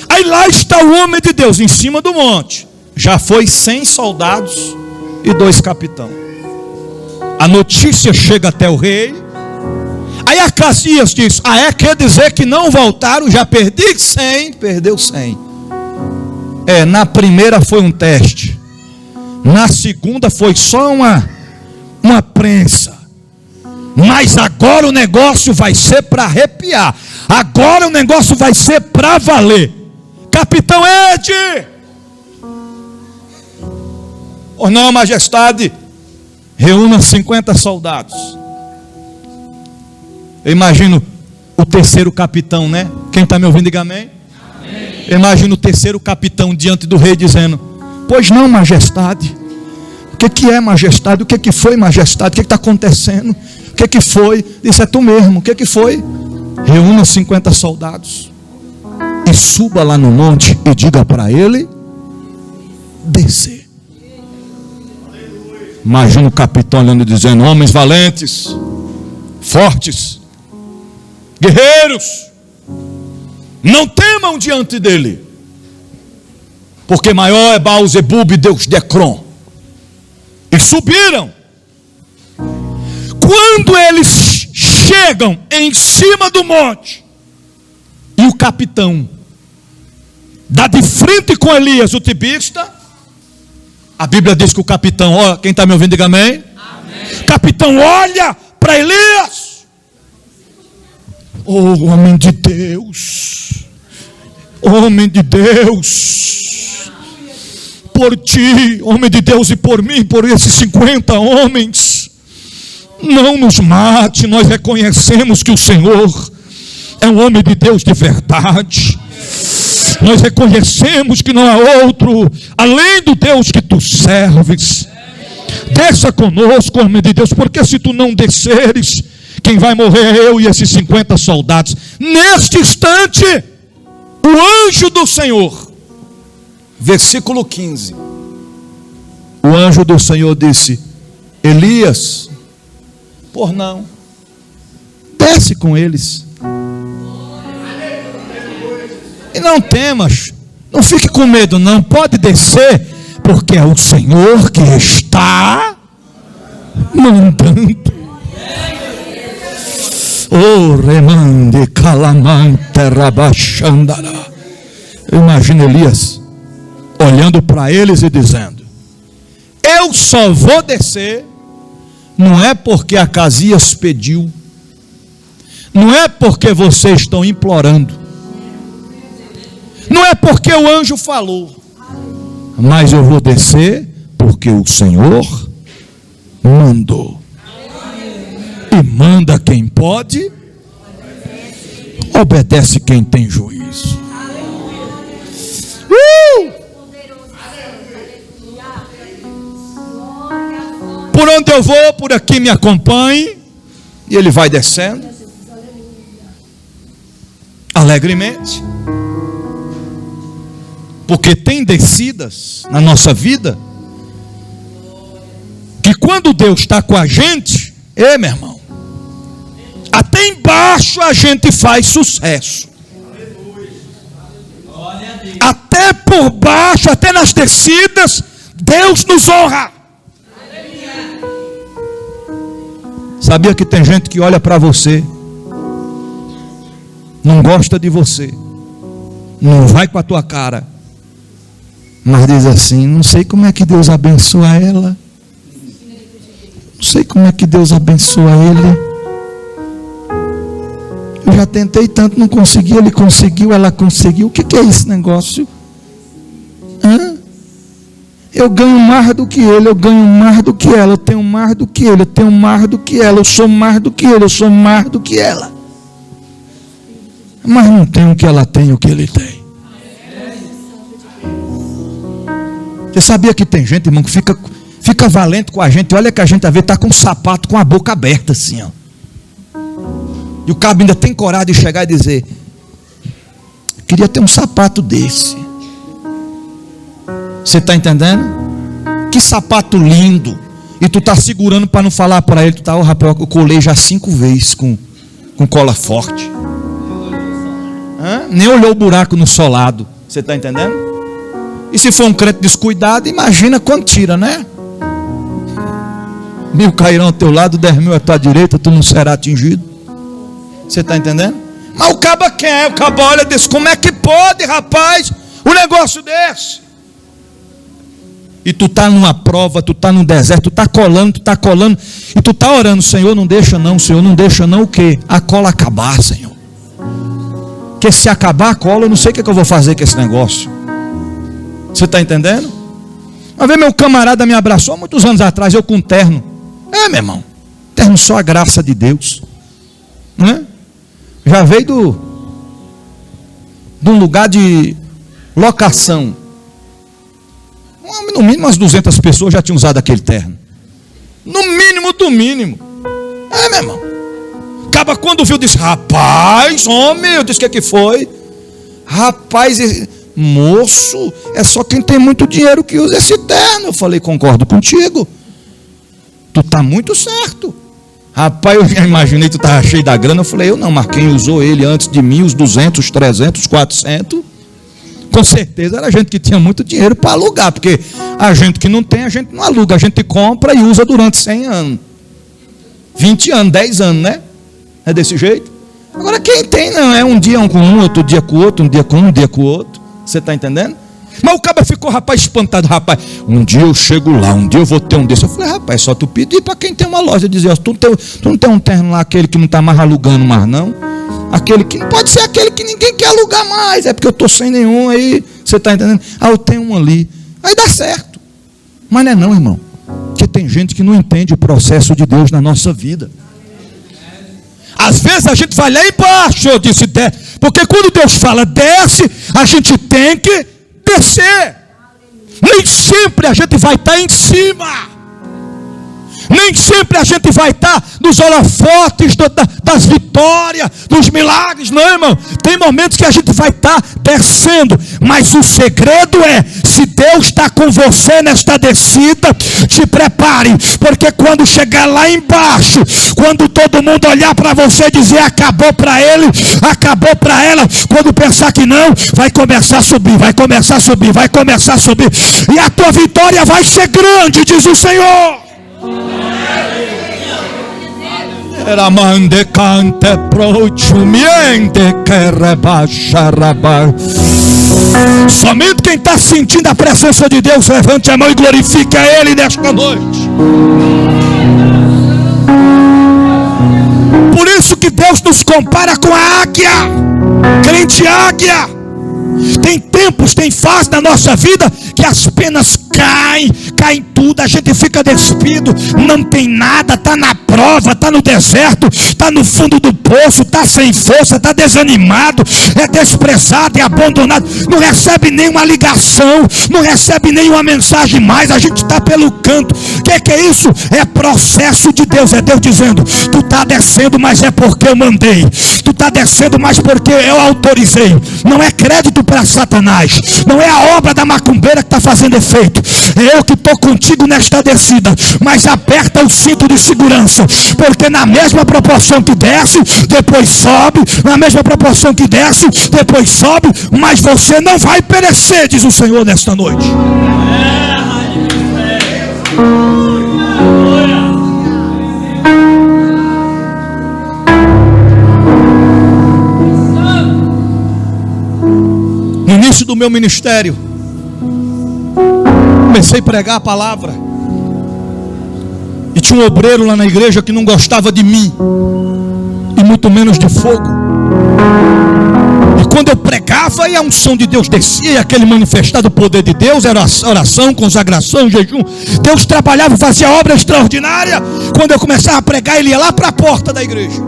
Aí lá está o homem de Deus em cima do monte. Já foi 100 soldados e 2 capitães. A notícia chega até o rei. Aí Acasias diz: quer dizer que não voltaram? Já perdi 100, perdeu 100. Na primeira foi um teste. Na segunda foi só uma prensa. Mas agora o negócio vai ser para arrepiar. Agora o negócio vai ser para valer. Capitão Ed! Oh não, majestade, reúna 50 soldados. Eu imagino o terceiro capitão, né? Quem está me ouvindo, diga amém. Amém. Eu imagino o terceiro capitão diante do rei dizendo: pois não, majestade. O que é, majestade? O que foi, majestade? O que está acontecendo? O que foi? Disse: é tu mesmo. O que foi? Reúna 50 soldados e suba lá no monte e diga para ele descer. Imagina o capitão olhando e dizendo: homens valentes, fortes, guerreiros, não temam diante dele, porque maior é Baal-zebub, deus de Ecrom. E subiram. Quando eles chegam em cima do monte, e o capitão dá de frente com Elias, o tibista, a Bíblia diz que o capitão, quem está me ouvindo, diga amém. Amém. Capitão olha para Elias. Oh, homem de Deus, homem de Deus, por ti, homem de Deus, e por mim, por esses 50 homens, não nos mate. Nós reconhecemos que o Senhor é um homem de Deus de verdade. Nós reconhecemos que não há outro além do Deus que tu serves. Desça conosco, homem de Deus, porque se tu não desceres, quem vai morrer é eu e esses 50 soldados. Neste instante, o anjo do Senhor, versículo 15, o anjo do Senhor disse: Elias, por não, desce com eles. E não temas, não fique com medo não, pode descer, porque é o Senhor que está mandando. Oh, remande calamante rabachandara. Imagina Elias olhando para eles e dizendo: eu só vou descer, não é porque Acasias pediu, não é porque vocês estão implorando, não é porque o anjo falou, mas eu vou descer porque o Senhor mandou. E manda quem pode, obedece quem tem juízo. Por onde eu vou, por aqui me acompanhe. E ele vai descendo alegremente, porque tem descidas na nossa vida que quando Deus está com a gente, meu irmão, até embaixo a gente faz sucesso. Até por baixo, até nas descidas, Deus nos honra. Sabia que tem gente que olha para você, não gosta de você, não vai com a tua cara, mas diz assim: não sei como é que Deus abençoa ela, não sei como é que Deus abençoa ele. Eu já tentei tanto, não consegui, ele conseguiu, ela conseguiu. O que é esse negócio? Eu ganho mais do que ele, eu ganho mais do que ela, eu tenho mais do que ele, eu tenho mais do que ela, eu sou mais do que ele, eu sou mais do que ela. Mas não tem o que ela tem, o que ele tem. Você sabia que tem gente, irmão, que fica valente com a gente? Olha que a gente às vezes está com um sapato com a boca aberta assim, ó. E o cabo ainda tem coragem de chegar e dizer: queria ter um sapato desse. Você está entendendo? Que sapato lindo. E tu está segurando para não falar para ele. Tu está: rapaz, eu colei já 5 vezes com cola forte. Nem olhou o buraco no solado. Você está entendendo? E se for um crente descuidado, imagina quando tira, né? 1000 cairão ao teu lado, 10.000 à tua direita, tu não será atingido. Você está entendendo? Mas o cabo quer, o cabo olha e diz: como é que pode, rapaz, um negócio desse? E tu está numa prova, tu está num deserto, tu está colando, e tu está orando: Senhor, não deixa não, Senhor, não deixa não o quê? A cola acabar, Senhor. Porque se acabar a cola, eu não sei o que eu vou fazer com esse negócio. Você está entendendo? Uma vez meu camarada me abraçou, muitos anos atrás, eu com terno. Meu irmão, terno só a graça de Deus. Não é? Já veio de um lugar de locação. No mínimo umas 200 pessoas já tinham usado aquele terno. No mínimo do mínimo. Meu irmão. Acaba quando viu, disse: rapaz, homem, eu disse: que foi? Rapaz, moço, é só quem tem muito dinheiro que usa esse terno. Eu falei: concordo contigo. Tu está muito certo. Rapaz, eu já imaginei que tu estava cheio da grana. Eu falei: eu não, mas quem usou ele antes de mim, os 200, 300, 400... com certeza era gente que tinha muito dinheiro para alugar, porque a gente que não tem, a gente não aluga, a gente compra e usa durante 100 anos, 20 anos, 10 anos, né? É desse jeito. Agora quem tem não, é um dia com um, outro dia com o outro, um dia com um, um dia com o outro. Você está entendendo? Mas o cara ficou, rapaz, espantado: rapaz, um dia eu chego lá, um dia eu vou ter um desse. Eu falei: rapaz, só tu pedir para quem tem uma loja, dizer: tu não tem um terno lá, aquele que não está mais alugando mais não? Aquele que não pode ser aquele que ninguém quer alugar mais, é porque eu estou sem nenhum aí. Você está entendendo? Eu tenho um ali, aí dá certo. Mas não é não, irmão, porque tem gente que não entende o processo de Deus na nossa vida. Às vezes a gente vai lá embaixo, eu disse desce, porque quando Deus fala desce, a gente tem que descer. Nem sempre a gente vai estar em cima. Nem sempre a gente vai estar nos holofotes das vitórias, dos milagres, não, irmão. Tem momentos que a gente vai estar descendo, mas o segredo é: se Deus está com você nesta descida, te prepare, porque quando chegar lá embaixo, quando todo mundo olhar para você e dizer acabou para ele, acabou para ela, quando pensar que não, vai começar a subir, vai começar a subir, vai começar a subir, e a tua vitória vai ser grande, diz o Senhor. Era mande cante prochumiente que rebaixa rabar. Somente quem está sentindo a presença de Deus, levante a mão e glorifique a Ele nesta noite. Por isso que Deus nos compara com a águia, crente águia. Tem tempos, tem fases na nossa vida que as penas caem tudo, a gente fica despido, não tem nada, está na prova, está no deserto, está no fundo do poço, está sem força, está desanimado, é desprezado, é abandonado, não recebe nenhuma ligação, não recebe nenhuma mensagem mais, a gente está pelo canto. O que é isso? É processo de Deus, é Deus dizendo: tu está descendo, mas é porque eu mandei, tu está descendo, mas porque eu autorizei. Não é crédito para Satanás, não é a obra da macumbeira que está fazendo efeito, é eu que estou contigo nesta descida, mas aperta o cinto de segurança, porque na mesma proporção que desce, depois sobe, na mesma proporção que desce, depois sobe, mas você não vai perecer, diz o Senhor nesta noite. No início do meu ministério, comecei a pregar a palavra, e tinha um obreiro lá na igreja que não gostava de mim, e muito menos de fogo. E quando eu pregava, e a unção de Deus descia, e aquele manifestado poder de Deus, era oração, consagração, jejum, Deus trabalhava e fazia obra extraordinária. Quando eu começava a pregar, ele ia lá para a porta da igreja.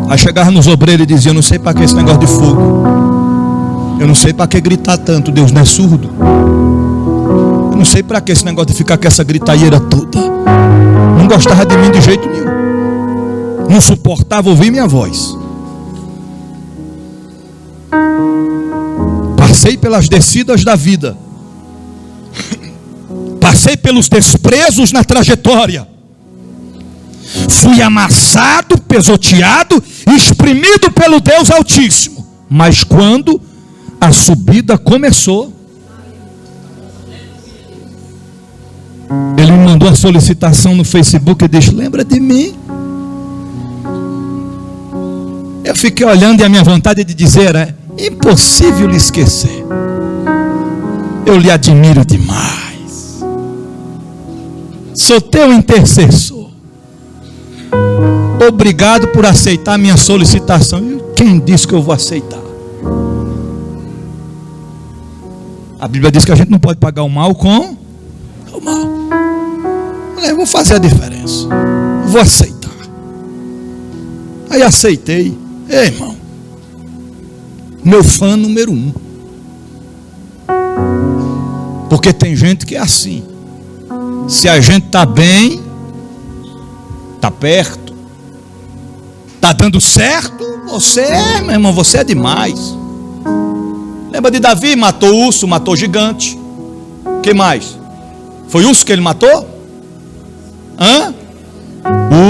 Aí chegava nos obreiros e dizia: eu não sei para que esse negócio de fogo, eu não sei para que gritar tanto, Deus não é surdo. Eu não sei para que esse negócio de ficar com essa gritaieira toda. Não gostava de mim de jeito nenhum, não suportava ouvir minha voz. Passei pelas descidas da vida, passei pelos desprezos na trajetória, fui amassado, pesoteado, exprimido pelo Deus Altíssimo. Mas quando a subida começou, ele me mandou a solicitação no Facebook e disse: lembra de mim? Eu fiquei olhando, e a minha vontade de dizer é impossível lhe esquecer. Eu lhe admiro demais. Sou teu intercessor. Obrigado por aceitar minha solicitação. E quem disse que eu vou aceitar? A Bíblia diz que a gente não pode pagar o mal com o mal. Eu vou fazer a diferença, vou aceitar. Aí aceitei. Ei, irmão, meu fã número 1. Porque tem gente que é assim. Se a gente está bem, está perto, está dando certo, você é, meu irmão, você é demais. Lembra de Davi? Matou urso, matou gigante. O que mais? Foi urso que ele matou?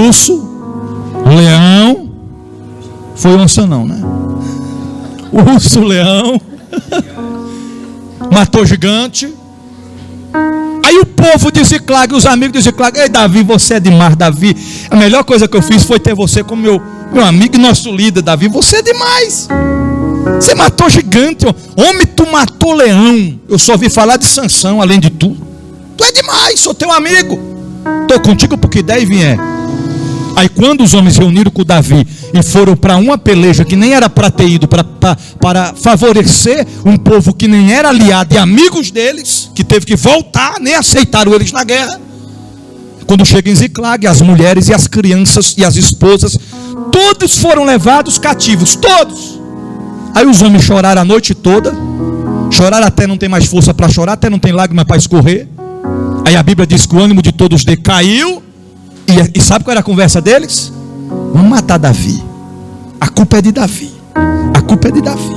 Urso, leão. Foi onça não, né? Urso, leão. Matou gigante. Aí o povo de Ziclag, os amigos de Ziclag: ei, Davi, você é demais, Davi. A melhor coisa que eu fiz foi ter você como meu amigo e nosso líder, Davi. Você é demais. Você matou gigante. Homem, tu matou leão. Eu só ouvi falar de Sansão, além de tu. Tu é demais, sou teu amigo. Estou contigo porque der e vier. Aí quando os homens reuniram com Davi e foram para uma peleja que nem era para ter ido, para favorecer um povo que nem era aliado e amigos deles, que teve que voltar, nem aceitaram eles na guerra. Quando chega em Ziclag, as mulheres e as crianças e as esposas, todos foram levados cativos, todos. Aí os homens choraram a noite toda, choraram até não ter mais força para chorar, até não tem lágrima para escorrer. Aí a Bíblia diz que o ânimo de todos decaiu. E sabe qual era a conversa deles? Vamos matar Davi. A culpa é de Davi. A culpa é de Davi.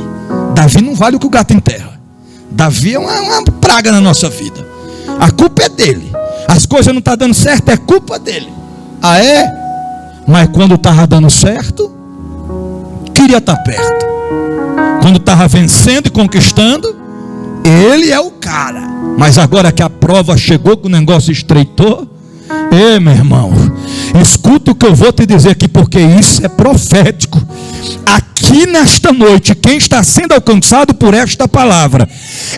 Davi não vale o que o gato enterra. Davi é uma praga na nossa vida. A culpa é dele. As coisas não estão dando certo, é culpa dele. Ah, é? Mas quando estava dando certo, queria estar perto. Quando estava vencendo e conquistando, ele é o cara. Mas agora que a prova chegou, que o negócio estreitou, ei, meu irmão, escuta o que eu vou te dizer aqui, porque isso é profético. Aqui nesta noite, quem está sendo alcançado por esta palavra,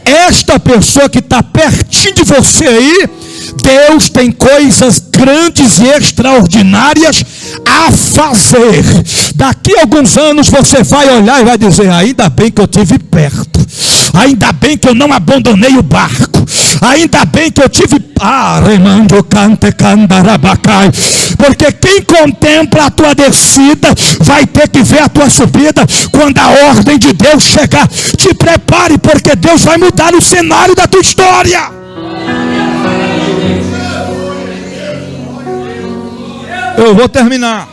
esta pessoa que está pertinho de você aí, Deus tem coisas grandes e extraordinárias a fazer. Daqui a alguns anos você vai olhar e vai dizer: ainda bem que eu estive perto, ainda bem que eu não abandonei o barco, ainda bem que eu tive porque quem contempla a tua descida vai ter que ver a tua subida. Quando a ordem de Deus chegar, te prepare, porque Deus vai mudar o cenário da tua história. Eu vou terminar.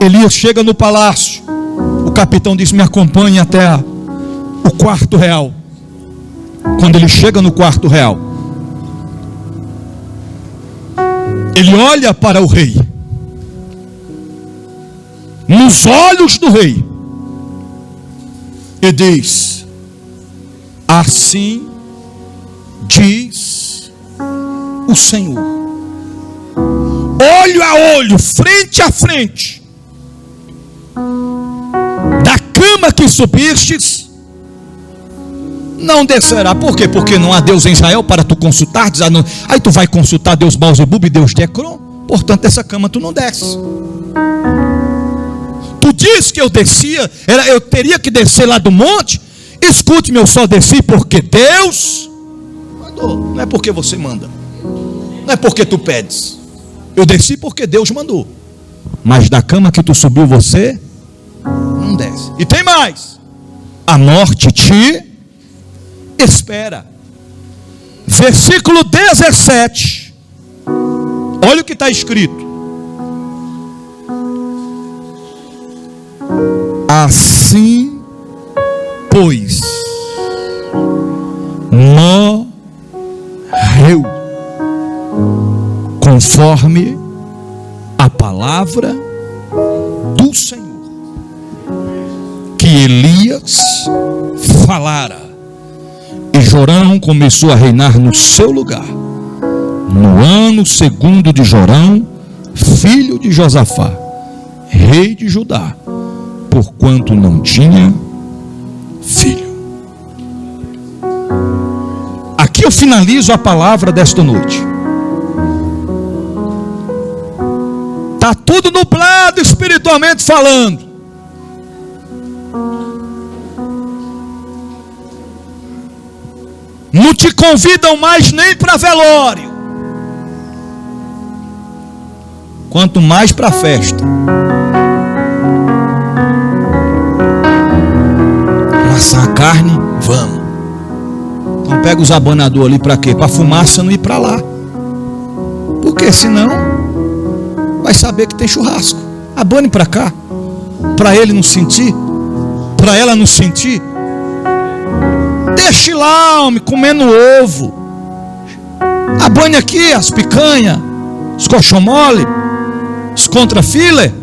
Elias chega no palácio. O capitão disse: me acompanhe até o quarto real. Quando ele chega no quarto real, ele olha para o rei, nos olhos do rei, e diz: assim diz o Senhor, olho a olho, frente a frente, da cama que subistes, não descerá. Por quê? Porque não há Deus em Israel para tu consultar. Aí tu vai consultar Deus Baal-zebub e Deus de Ecrón. Portanto, essa cama tu não desce. Tu diz que eu descia, eu teria que descer lá do monte. Escute-me, eu só desci porque Deus mandou. Não é porque você manda, não é porque tu pedes. Eu desci porque Deus mandou. Mas da cama que tu subiu, você não desce. E tem mais: a morte te espera. Versículo 17. Olha o que está escrito: assim, pois, morreu, conforme a palavra do Senhor, que Elias falara. E Jorão começou a reinar no seu lugar, no ano segundo de Jorão, filho de Josafá, rei de Judá, porquanto não tinha filho. Aqui eu finalizo a palavra desta noite. Está tudo nublado espiritualmente falando. Não te convidam mais nem para velório, quanto mais para festa. Assar a carne, vamos. Então pega os abanador ali para quê? Para fumaça não ir para lá. Porque senão vai saber que tem churrasco. Abane para cá, para ele não sentir, para ela não sentir. Deixe lá, homem, comendo ovo. Abane aqui as picanhas, os coxão mole, os contrafilé.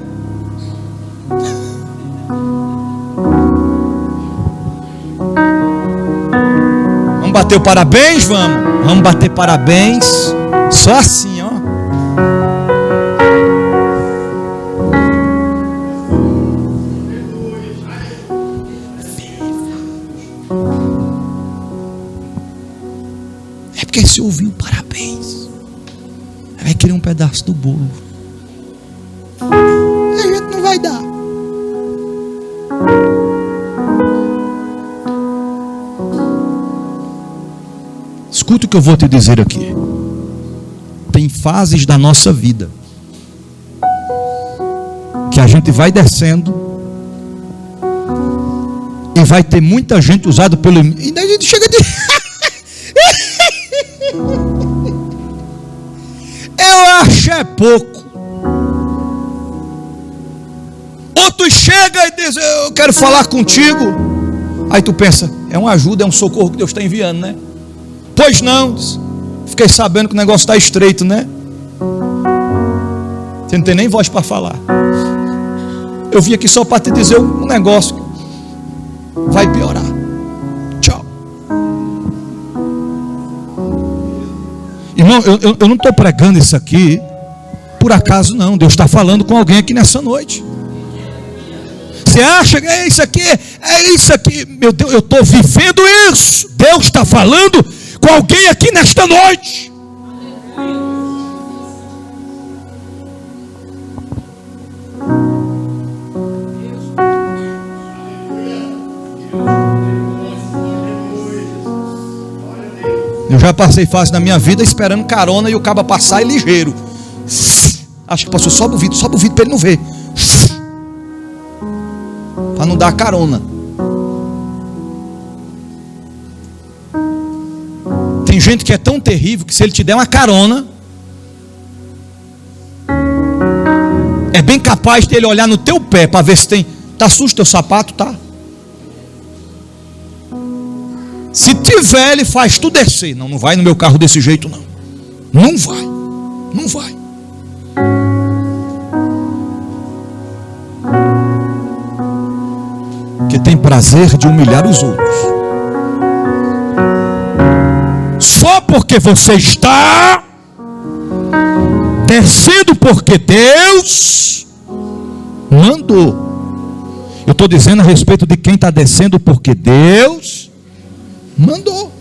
Vamos bater o parabéns, vamos bater parabéns. Só assim, ó. É porque se ouviu parabéns, vai querer um pedaço do bolo. A gente não vai dar. Escuta o que eu vou te dizer aqui. Tem fases da nossa vida que a gente vai descendo e vai ter muita gente usada pelo... E daí a gente chega de... Eu acho é pouco. Outro chega e diz: eu quero falar contigo. Aí tu pensa, é uma ajuda, é um socorro que Deus está enviando, né? Pois não, fiquei sabendo que o negócio está estreito, né? Você não tem nem voz para falar. Eu vim aqui só para te dizer um negócio. Vai piorar. Tchau. Irmão, eu não estou pregando isso aqui por acaso não. Deus está falando com alguém aqui nessa noite. Você acha que é isso aqui? Meu Deus, eu estou vivendo isso. Deus está falando com alguém aqui nesta noite. Eu já passei fase na minha vida esperando carona e o cabo passar e ligeiro. Acho que passou, sobe o vidro para ele não ver. Para não dar carona. Tem gente que é tão terrível que se ele te der uma carona, é bem capaz dele olhar no teu pé para ver se tem. Tá sujo teu sapato, tá? Se tiver, ele faz tu descer. Não, não vai no meu carro desse jeito, não. Não vai. Não vai. Que tem prazer de humilhar os outros. Só porque você está descendo porque Deus mandou. Eu estou dizendo a respeito de quem está descendo porque Deus mandou.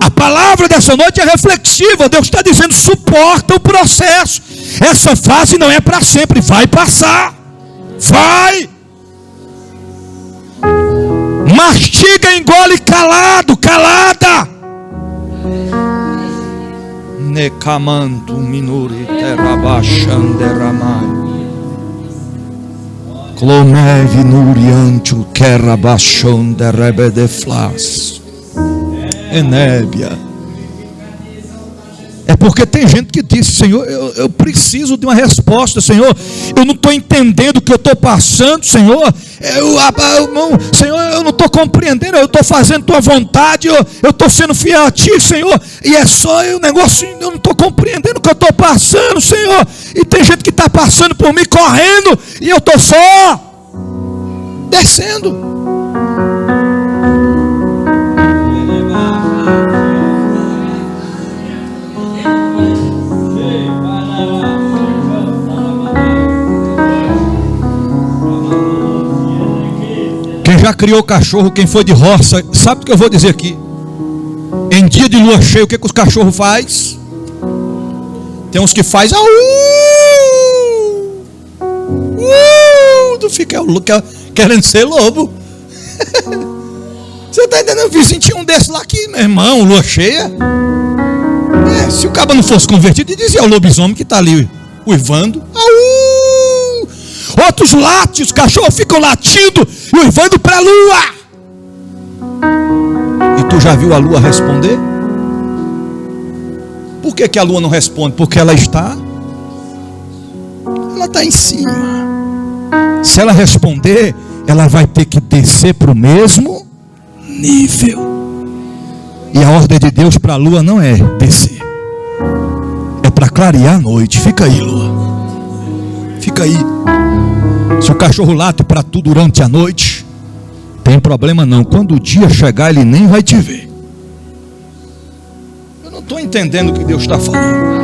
A palavra dessa noite é reflexiva. Deus está dizendo: suporta o processo. Essa fase não é para sempre, vai passar. Vai. Mastiga, engole calado, calada. Necamanto minuri terabachanderamai. Clomevi nuriantu kerabachanderebedeflas. Enébia. É porque tem gente que diz: Senhor, eu preciso de uma resposta, Senhor. Eu não estou entendendo o que eu estou passando, Senhor. Senhor, eu não estou compreendendo. Eu estou fazendo tua vontade. Eu estou sendo fiel a ti, Senhor. E é só o negócio. Eu não estou compreendendo o que eu estou passando, Senhor. E tem gente que está passando por mim correndo. E eu estou só descendo. Quem já criou cachorro, quem foi de roça, sabe o que eu vou dizer aqui? Em dia de lua cheia, o que os cachorros fazem? Tem uns que fazem tu fica querendo ser lobo. Você está entendendo? Eu vi sentir um desses lá aqui, meu irmão, lua cheia. Se o cabo não fosse convertido, ele dizia: o lobisomem que está ali uivando. Outros latem, os cachorros ficam latindo e uivando para a lua. E tu já viu a lua responder? Por que a lua não responde? Porque ela está em cima. Se ela responder, ela vai ter que descer para o mesmo nível. E a ordem de Deus para a lua não é descer, é para clarear a noite. Fica aí, lua. Fica aí. Se o cachorro late para tu durante a noite, tem problema não. Quando o dia chegar, ele nem vai te ver. Eu não estou entendendo o que Deus está falando.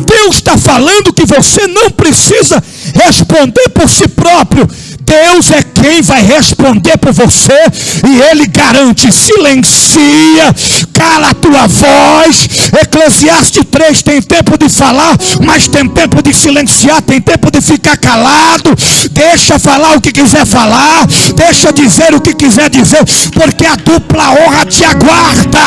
Deus está falando que você não precisa responder por si próprio. Deus é quem vai responder por você. E Ele garante: silencia, cala a tua voz. Eclesiastes 3 tem tempo de falar, mas tem tempo de silenciar, tem tempo de ficar calado. Deixa falar o que quiser falar, deixa dizer o que quiser dizer, porque a dupla honra te aguarda,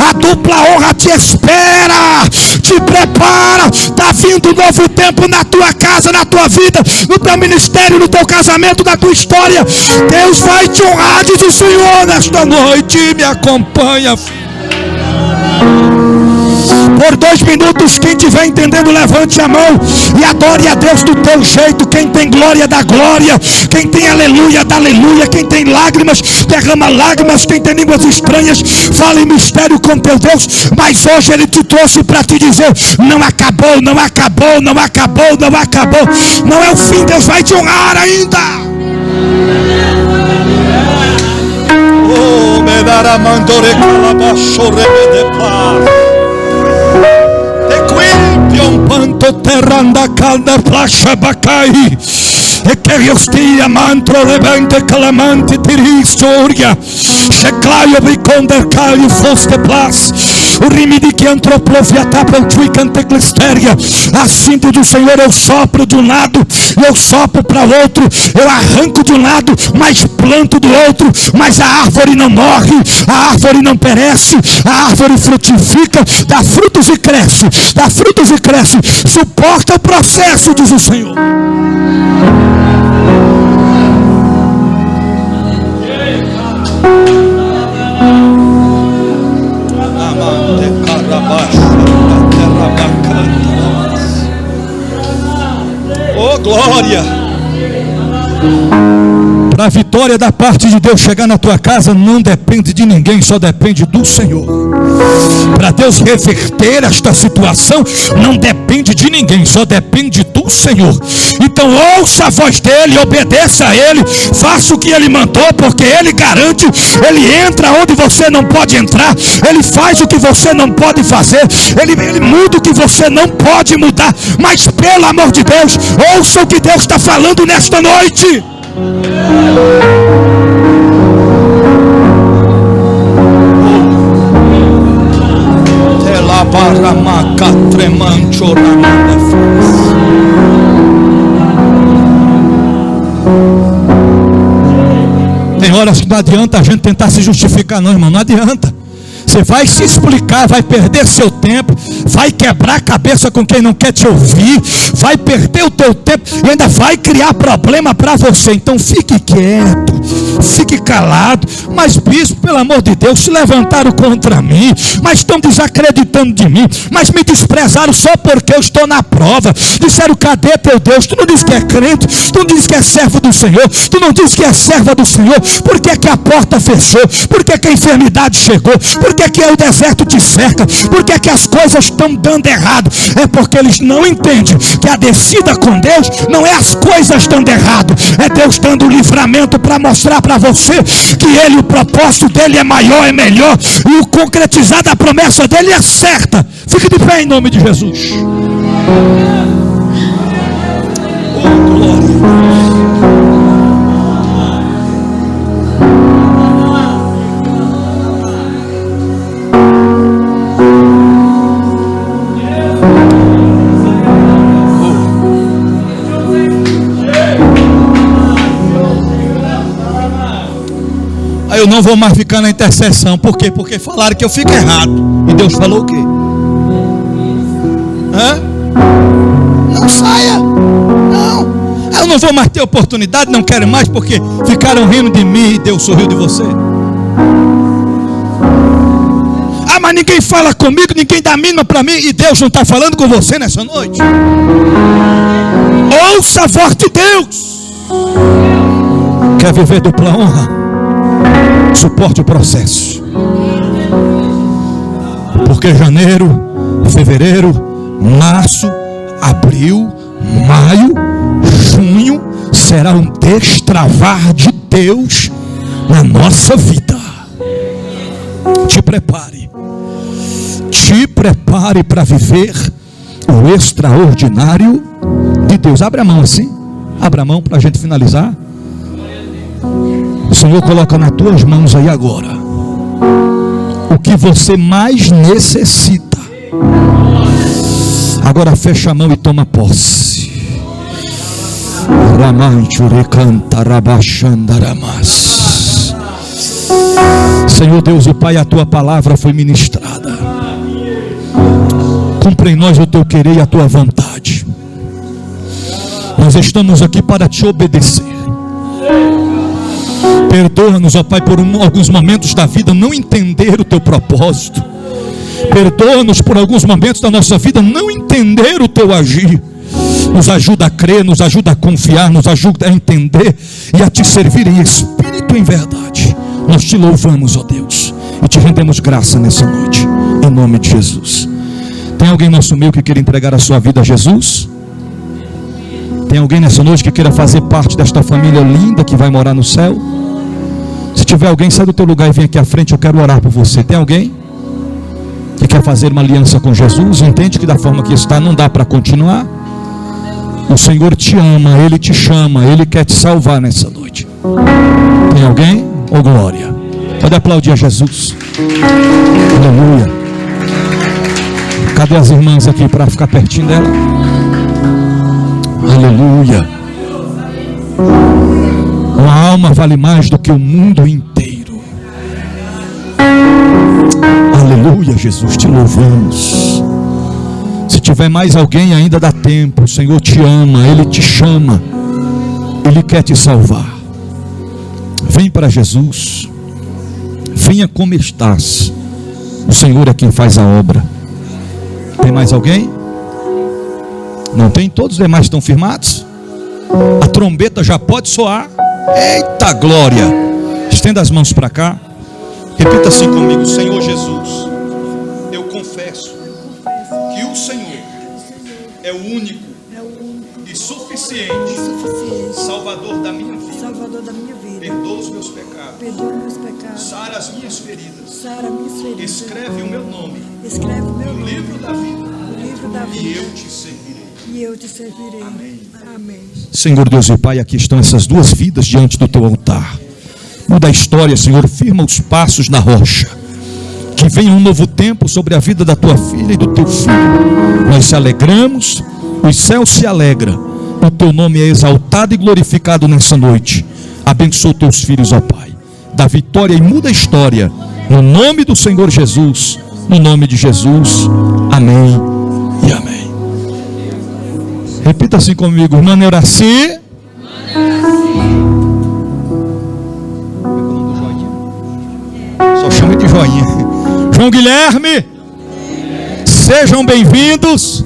a dupla honra te espera, te prepara. Está vindo um novo tempo na tua casa, na tua vida, no teu ministério, no teu casamento, na tua história. Deus vai te honrar, diz o Senhor, nesta noite. Me acompanha. Por 2 minutos, quem estiver entendendo, levante a mão e adore a Deus do teu jeito. Quem tem glória, dá glória. Quem tem aleluia, dá aleluia. Quem tem lágrimas, derrama lágrimas. Quem tem línguas estranhas, fala em mistério com teu Deus. Mas hoje Ele te trouxe para te dizer: não acabou, não acabou, não acabou, não acabou. Não é o fim, Deus vai te honrar ainda. Oh, me dará mandore calabachore de paz. Pion panto terranda calda plasha bacai. E che io stia mantro rebente calamanti tiri storia. Sheclaio viconder caio foste plas. O rimidi que entrou ploviata para o tuicante eclistéria. Assim diz o Senhor: eu sopro de um lado, eu sopro para o outro. Eu arranco de um lado, mas planto do outro. Mas a árvore não morre, a árvore não perece. A árvore frutifica, dá frutos e cresce, dá frutos e cresce. Suporta o processo, diz o Senhor. Oh, glória! Para a vitória da parte de Deus chegar na tua casa, não depende de ninguém, só depende do Senhor. Para Deus reverter esta situação, não depende de ninguém, só depende do Senhor. Então ouça a voz dele, obedeça a ele, faça o que ele mandou, porque ele garante. Ele entra onde você não pode entrar, ele faz o que você não pode fazer, ele muda o que você não pode mudar. Mas pelo amor de Deus, ouça o que Deus está falando nesta noite. Tem horas que não adianta a gente tentar se justificar, não, irmão, não adianta. Você vai se explicar, vai perder seu tempo, vai quebrar a cabeça com quem não quer te ouvir, vai perder o teu tempo e ainda vai criar problema para você. Então fique quieto, fique calado. Mas bispo, pelo amor de Deus, se levantaram contra mim, mas estão desacreditando de mim, mas me desprezaram só porque eu estou na prova. Disseram: cadê teu Deus? Tu não diz que é crente, tu não diz que é servo do Senhor, tu não diz que é serva do Senhor. Por que que a porta fechou? Por que que a enfermidade chegou? Por que que o deserto te cerca? Por que que as coisas estão dando errado? É porque eles não entendem que a descida com Deus não é as coisas dando errado, é Deus dando o livramento para mostrar para você que Ele, o propósito dele é maior, é melhor, e o concretizar da promessa dele é certa. Fique de pé em nome de Jesus. Oh, glória. Eu não vou mais ficar na intercessão. Por quê? Porque falaram que eu fico errado. E Deus falou o quê? Não saia. Não. Eu não vou mais ter oportunidade, não quero mais, porque ficaram rindo de mim e Deus sorriu de você. Ah, mas ninguém fala comigo, ninguém dá mínima para mim, e Deus não está falando com você nessa noite. Ouça a voz de Deus. Quer viver dupla honra? Suporte o processo, porque janeiro, fevereiro, março, abril, maio, junho será um destravar de Deus na nossa vida. Te prepare para viver o extraordinário de Deus. Abre a mão assim, abre a mão para a gente finalizar. O Senhor coloca nas tuas mãos aí agora o que você mais necessita. Agora fecha a mão e toma posse. Senhor Deus e Pai, a tua palavra foi ministrada. Cumpre em nós o teu querer e a tua vontade. Nós estamos aqui para te obedecer. Perdoa-nos, ó Pai, por alguns momentos da vida não entender o teu propósito. Perdoa-nos por alguns momentos da nossa vida não entender o teu agir. Nos ajuda a crer, nos ajuda a confiar, nos ajuda a entender e a te servir em espírito e em verdade. Nós te louvamos, ó Deus, e te rendemos graça nessa noite, em nome de Jesus. Tem alguém no nosso meio que queira entregar a sua vida a Jesus? Tem alguém nessa noite que queira fazer parte desta família linda que vai morar no céu? Se tiver alguém, sai do teu lugar e vem aqui à frente, eu quero orar por você. Tem alguém que quer fazer uma aliança com Jesus? Entende que da forma que está não dá para continuar? O Senhor te ama, Ele te chama, Ele quer te salvar nessa noite. Tem alguém? Oh glória. Pode aplaudir a Jesus. Aleluia. Cadê as irmãs aqui para ficar pertinho dela? Aleluia. Uma alma vale mais do que o mundo inteiro. Aleluia, Jesus, te louvamos. Se tiver mais alguém, ainda dá tempo. O Senhor te ama, Ele te chama, Ele quer te salvar. Vem para Jesus. Venha como estás. O Senhor é quem faz a obra. Tem mais alguém? Não tem? Todos os demais estão firmados? A trombeta já pode soar. Eita glória! Estenda as mãos para cá. Repita assim comigo: Senhor Jesus, eu confesso que o Senhor é o único e suficiente Salvador da minha vida. Perdoa os meus pecados. Sara as minhas feridas. Escreve o meu nome no livro da vida. E eu te servirei. Amém. Senhor Deus e Pai, aqui estão essas duas vidas diante do teu altar. Muda a história, Senhor, firma os passos na rocha. Que venha um novo tempo sobre a vida da tua filha e do teu filho. Nós se alegramos, os céus se alegram. O teu nome é exaltado e glorificado nessa noite. Abençoa teus filhos, ó Pai. Dá vitória e muda a história. No nome do Senhor Jesus. No nome de Jesus. Amém e amém. Repita assim comigo: irmã Neuraci. Só chama de joinha. João Guilherme. Sejam bem-vindos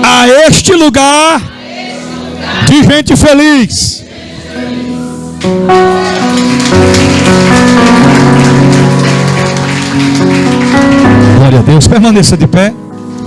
a este lugar de gente feliz. Glória a Deus. Permaneça de pé.